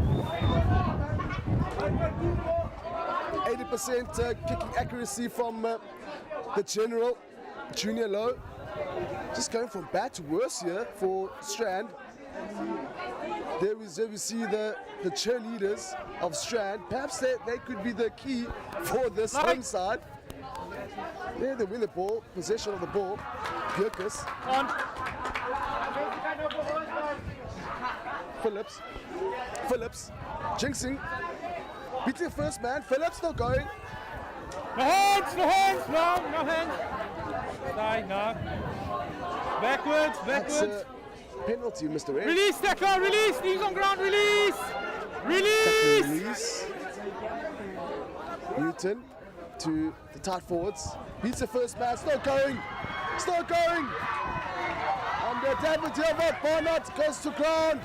80% kicking accuracy from the general Junior Low. Just going from bad to worse here for Strand. There we see the cheerleaders of Strand. Perhaps they could be the key for this home side. There they win the ball, possession of the ball. Björkes. Phillips. Jinxing. Beating the first man. Phillips still going. No hands. No hands. No. Backwards. That's a penalty, Mr. Red. Release, tackle, release. Knees on ground, release. Newton to the tight forwards. Beats the first man. Still going. And David Dilbert Barnett goes to ground.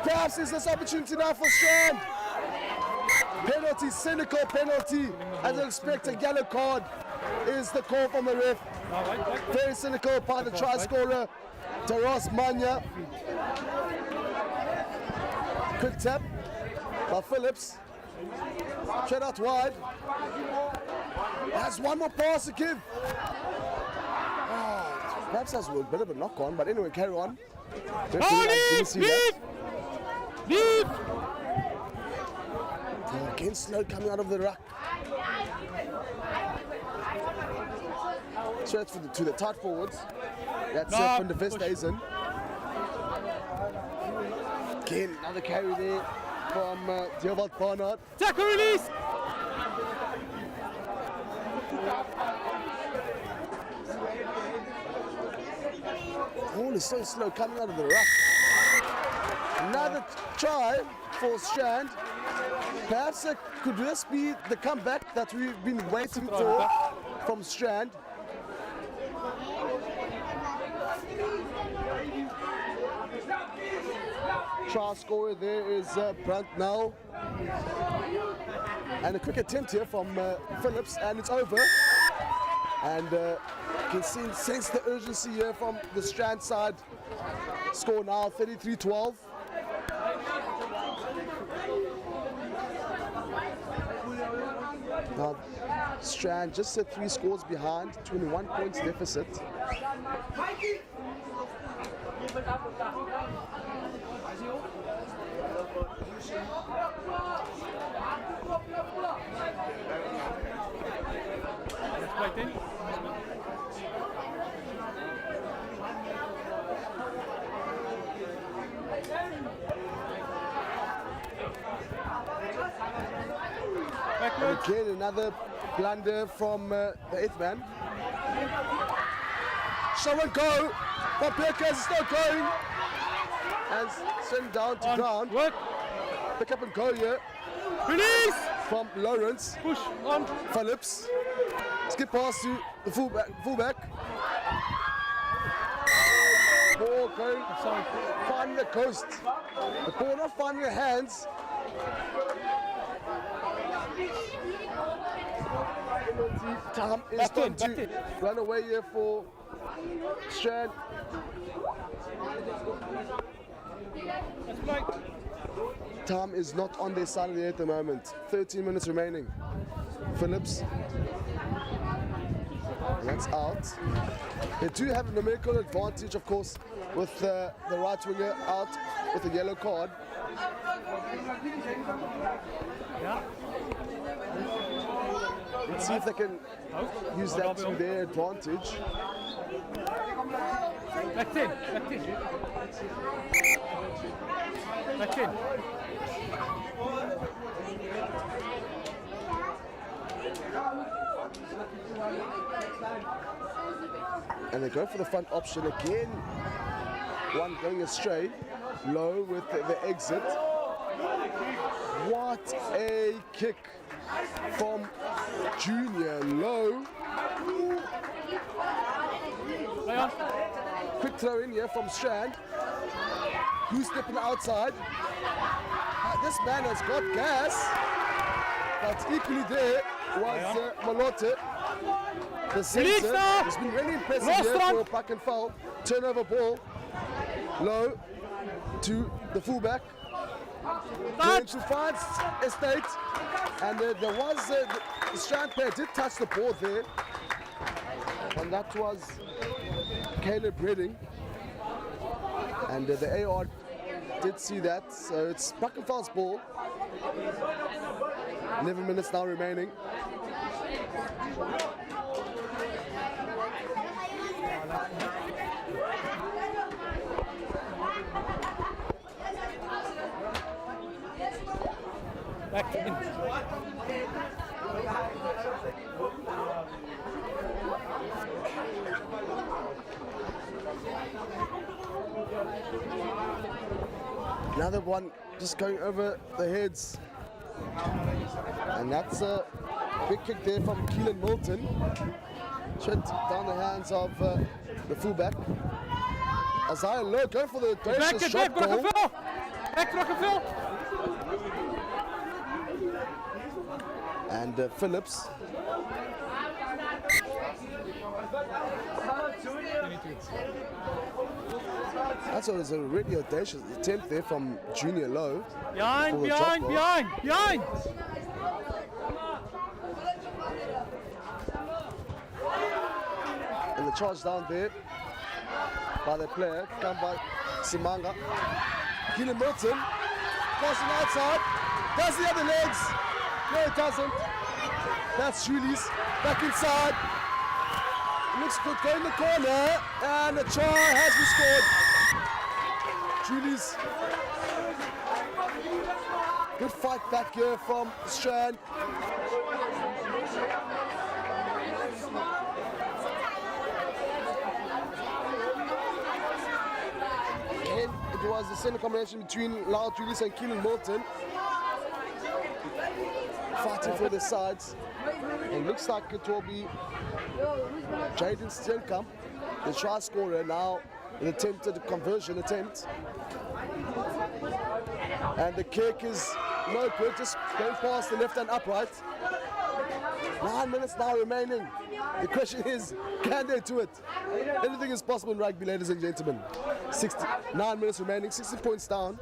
Perhaps is this opportunity now for Strand. Penalty, cynical penalty. As I expect, a yellow card is the call from the ref. Very cynical by the try scorer, Taros Manya. Quick tap by Phillips. Straight out wide. Has one more pass to give. Perhaps that's a bit of a knock on, but anyway, carry on. Leave! Again, Snow coming out of the ruck. Straight to the tight forwards. That's from the Vesthuizen. Again, another carry there from Theobald Barnard. Tackle release! Ball is so slow coming out of the ruck. Another try for Strand. Perhaps could this be the comeback that we've been waiting for from Strand? Try scorer there is Brandt now. And a quick attempt here from Phillips, and it's over. And you can sense the urgency here from the Strand side. Score now 33-12. Now Strand just at 3 scores behind, 21 points deficit. Again, another blunder from the 8th man. show and go. But Bearcats is still going. And send down to ground. Work. Pick up and go here Release. from Lawrence. Push on. Phillips. Skip pass to the fullback. Ball going, finding the coast. The ball not finding the hands. Time is done to run away here for Strand. That's right. Time is not on their side of the air at the moment. 13 minutes remaining. Phillips. That's out. They do have a numerical advantage, of course, with the right winger out with a yellow card. Yeah. Let's see if they can use that to their advantage. Back 10. Back 10. Back 10. And they go for the front option again. One going astray. Low with the exit. What a kick from Junior Low. Play on. Quick throw in here from Strand. Who's stepping outside? This man has got gas. But equally there was Malote. The centre has been really impressive here for Brackenfell. Turnover ball. Low to the fullback. Going to find Estate. And there was the Strand player did touch the ball there. And that was Caleb Redding. And the AR did see that. So it's Brackenfell's ball. 11 minutes now remaining. Back in. Another one just going over the heads. And that's a big kick there from Keelan Milton. Straight down the hands of the fullback. Isaiah Lowe going for the gracious shot goal. Back Brackenfell. And Phillips. That's what was a really audacious attempt there from Junior Lowe. Behind. And the charge down there by the player, come by Simanga. Keelan Milton, crossing outside, does the other legs. No, it doesn't. That's Julie's back inside. Looks good, go in the corner, and the try has been scored. Julie's good fight back here from Strand. Again, it was the center combination between Lyle Julius and Keelan Milton. Fighting for the sides. And looks like it will be Jaden Steenkamp, the try scorer, now an attempted conversion attempt. And the kick is no good, just going past the left hand upright. 9 minutes now remaining. The question is, can they do it? Anything is possible in rugby, ladies and gentlemen. 9 minutes remaining, 60 points down.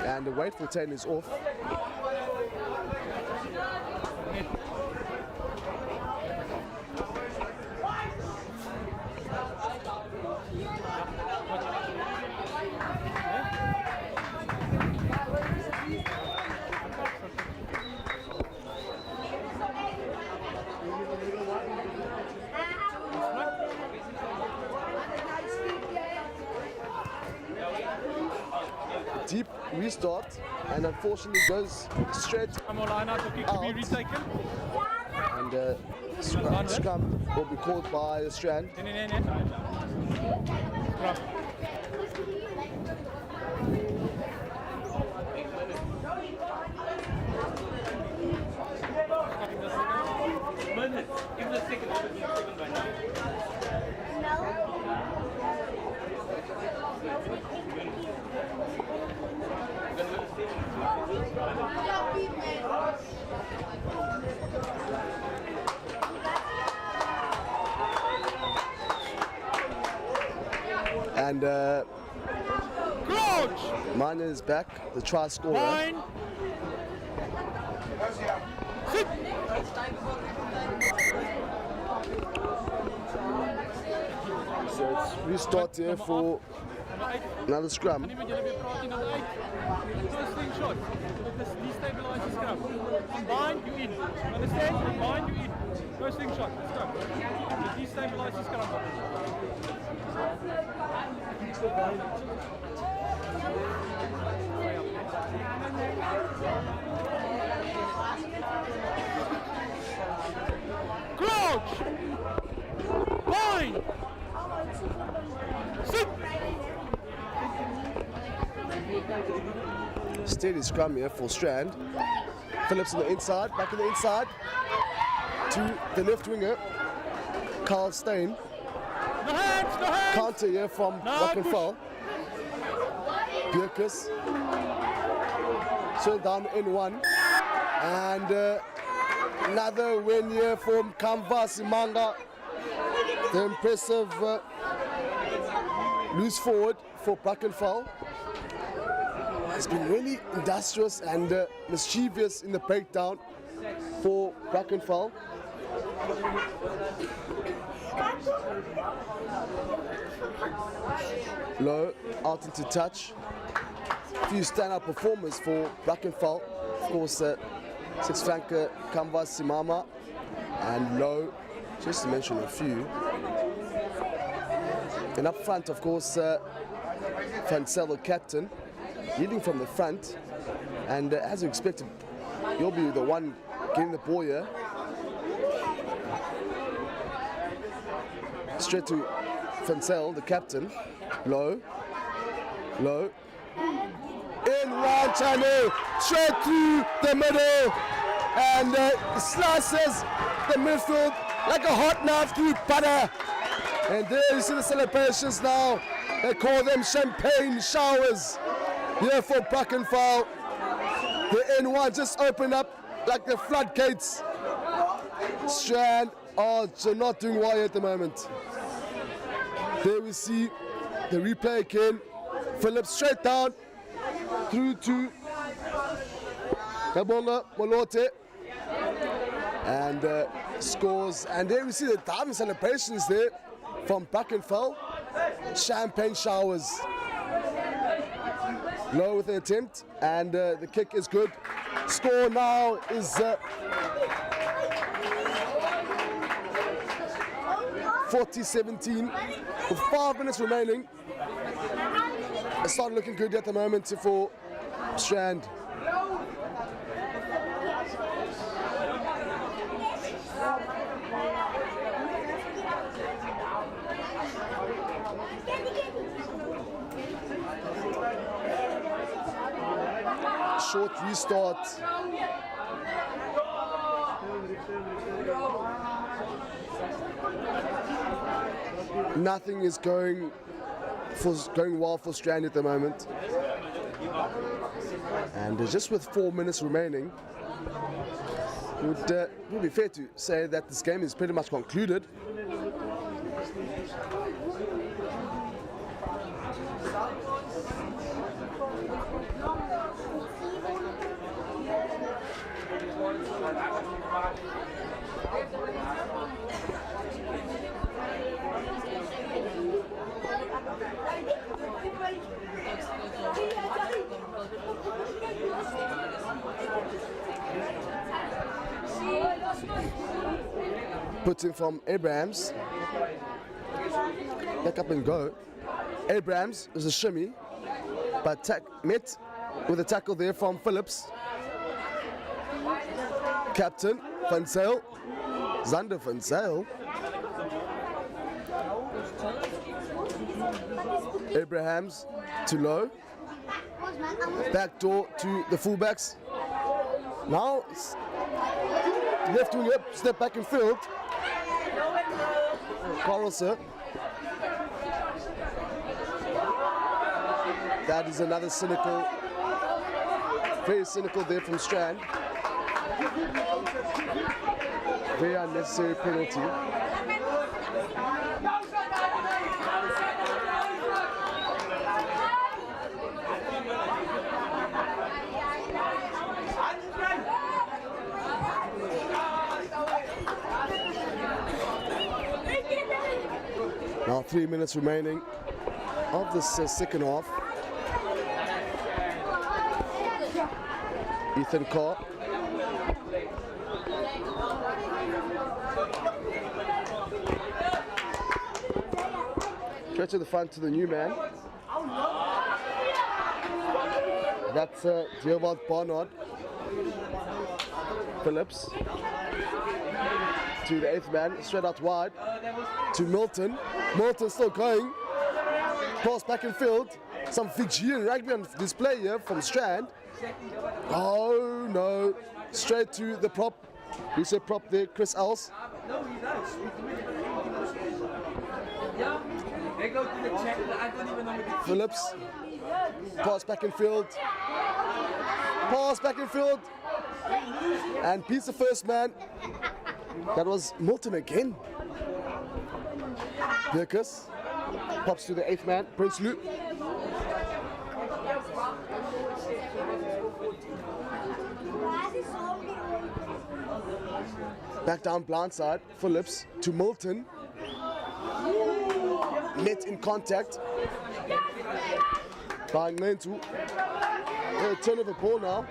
And the weight for 10 is off. Deep restart, and unfortunately goes straight One more line out, the kick to be retaken. And scrum will be called by the Strand. Nee. Scrum. Give the second by now. And Crouch! Mine is back, the try scorer. Line. Sit. So it's restart here for another scrum. Nie met julle weer praat nie, dan uit. First thing shot. Destabilize the scrum. Combine, you in. Understand? Combine, you in. First thing shot. Let's go. Destabilize the scrum. Crouch! Line! Sit! Steady scrum here for Strand. Phillips on the inside, back on the inside. To the left winger, Carl Steyn. No hands! No hands! Counter here from Brackenfell. Bierkus. So down in one. And another win here from Kamva Simanga. The impressive loose forward for Brackenfell. It's been really industrious and mischievous in the breakdown for Brackenfell. Low, out into touch. A few standout performers for Brackenfell. Of course, six flanker Kamva Simama and Low, just to mention a few. And up front, of course, Francel, the captain, leading from the front. And as you expected, you'll be the one getting the ball here. Straight to Francel, the captain. Low. In one channel, straight through the middle. And slices the midfield like a hot knife through butter. And there you see the celebrations now. They call them champagne showers here for Brackenfell. The N1 just opened up like the floodgates. Strand are not doing well at the moment. There we see the replay again. Phillips straight down through to Kabonga Molote. And scores. And there we see the diving celebrations there from Brackenfell. Champagne showers. Low with the attempt, and the kick is good. Score now is 40-17 with 5 minutes remaining. It's starting looking good at the moment for Strand. Short restart. Nothing is going well for Strand at the moment. And just with 4 minutes remaining, it would be fair to say that this game is pretty much concluded. Putting from Abrahams, back up and go. Abrahams is a shimmy, but met with a tackle there from Phillips. Captain Francel Zander van Zyl. Abrahams to low. Back door to the fullbacks. Now left wing up, step back in field. Carlson. That is another cynical, very cynical there from Strand. Very unnecessary penalty. Now 3 minutes remaining of this second half. Ethan Carr. Go to the front to the new man. That's Gerald Barnard. Phillips. To the 8th man, straight out wide. To Milton. Milton still going. Pass back in field. Some Fijian rugby on display here from Strand. Oh no, straight to the prop. Who said prop there? Chris Els. Phillips. Pass back in field. Pass back in field. And beats the first man. That was Milton again. Birkus. Pops to the 8th man, Prince Luke. Back down blind side, Phillips to Milton. Net in contact. By Nentu. Turn of the ball now.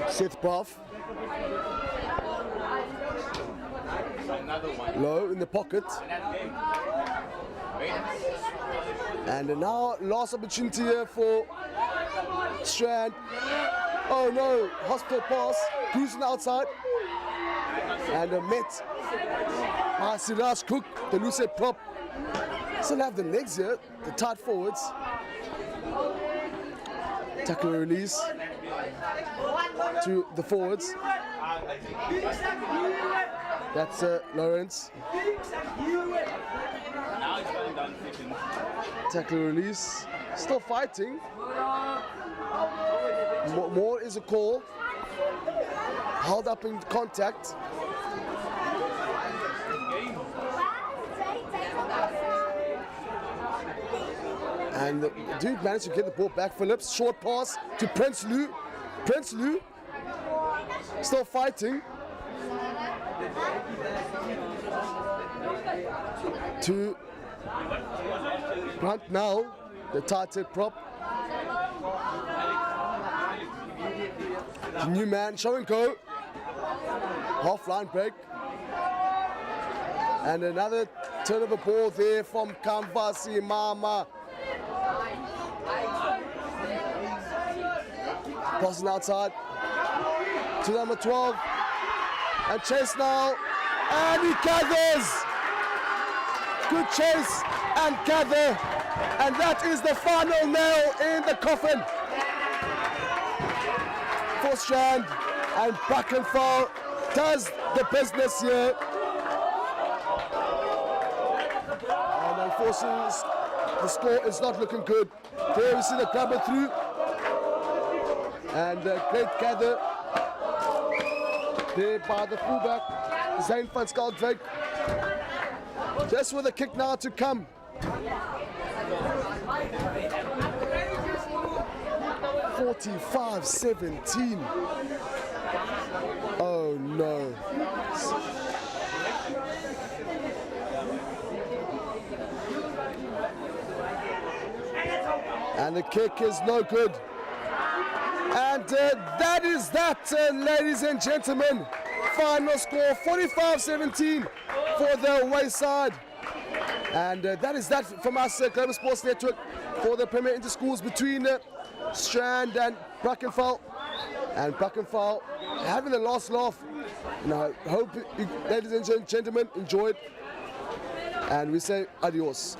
Seth Buff. Low in the pocket. And now last opportunity here for Strand. Oh no, hospital pass, cruising outside. And a met by Siraj Cook, the loose head prop. Still have the legs here, the tight forwards. Tackle release to the forwards. That's Lawrence. Tackle release. Still fighting. More is a call. Held up in contact. And the dude managed to get the ball back. Phillips, short pass to Prince Lou. Prince Lou still fighting. To Grant now, the tight head prop. The new man, show and go. Half line break. And another turn of the ball there from Kamvasi Mama. Passing outside to number 12. And chase now. And he gathers. Good chase and gather. And that is the final nail in the coffin for Strand. And Brackenfell does the business here. And unfortunately, the score is not looking good. There we see the grabber through. And a great gather there by the fullback, Zane van Skaldwijk. Just with a kick now to come. (45-17). Oh no. And the kick is no good. And that is that, ladies and gentlemen. Final score 45-17 for the away side. And that is that from us, Global Sports Network, for the Premier Interschools between Strand and Brackenfell. And Brackenfell having the last laugh. And I hope you, ladies and gentlemen, enjoyed. And we say adios.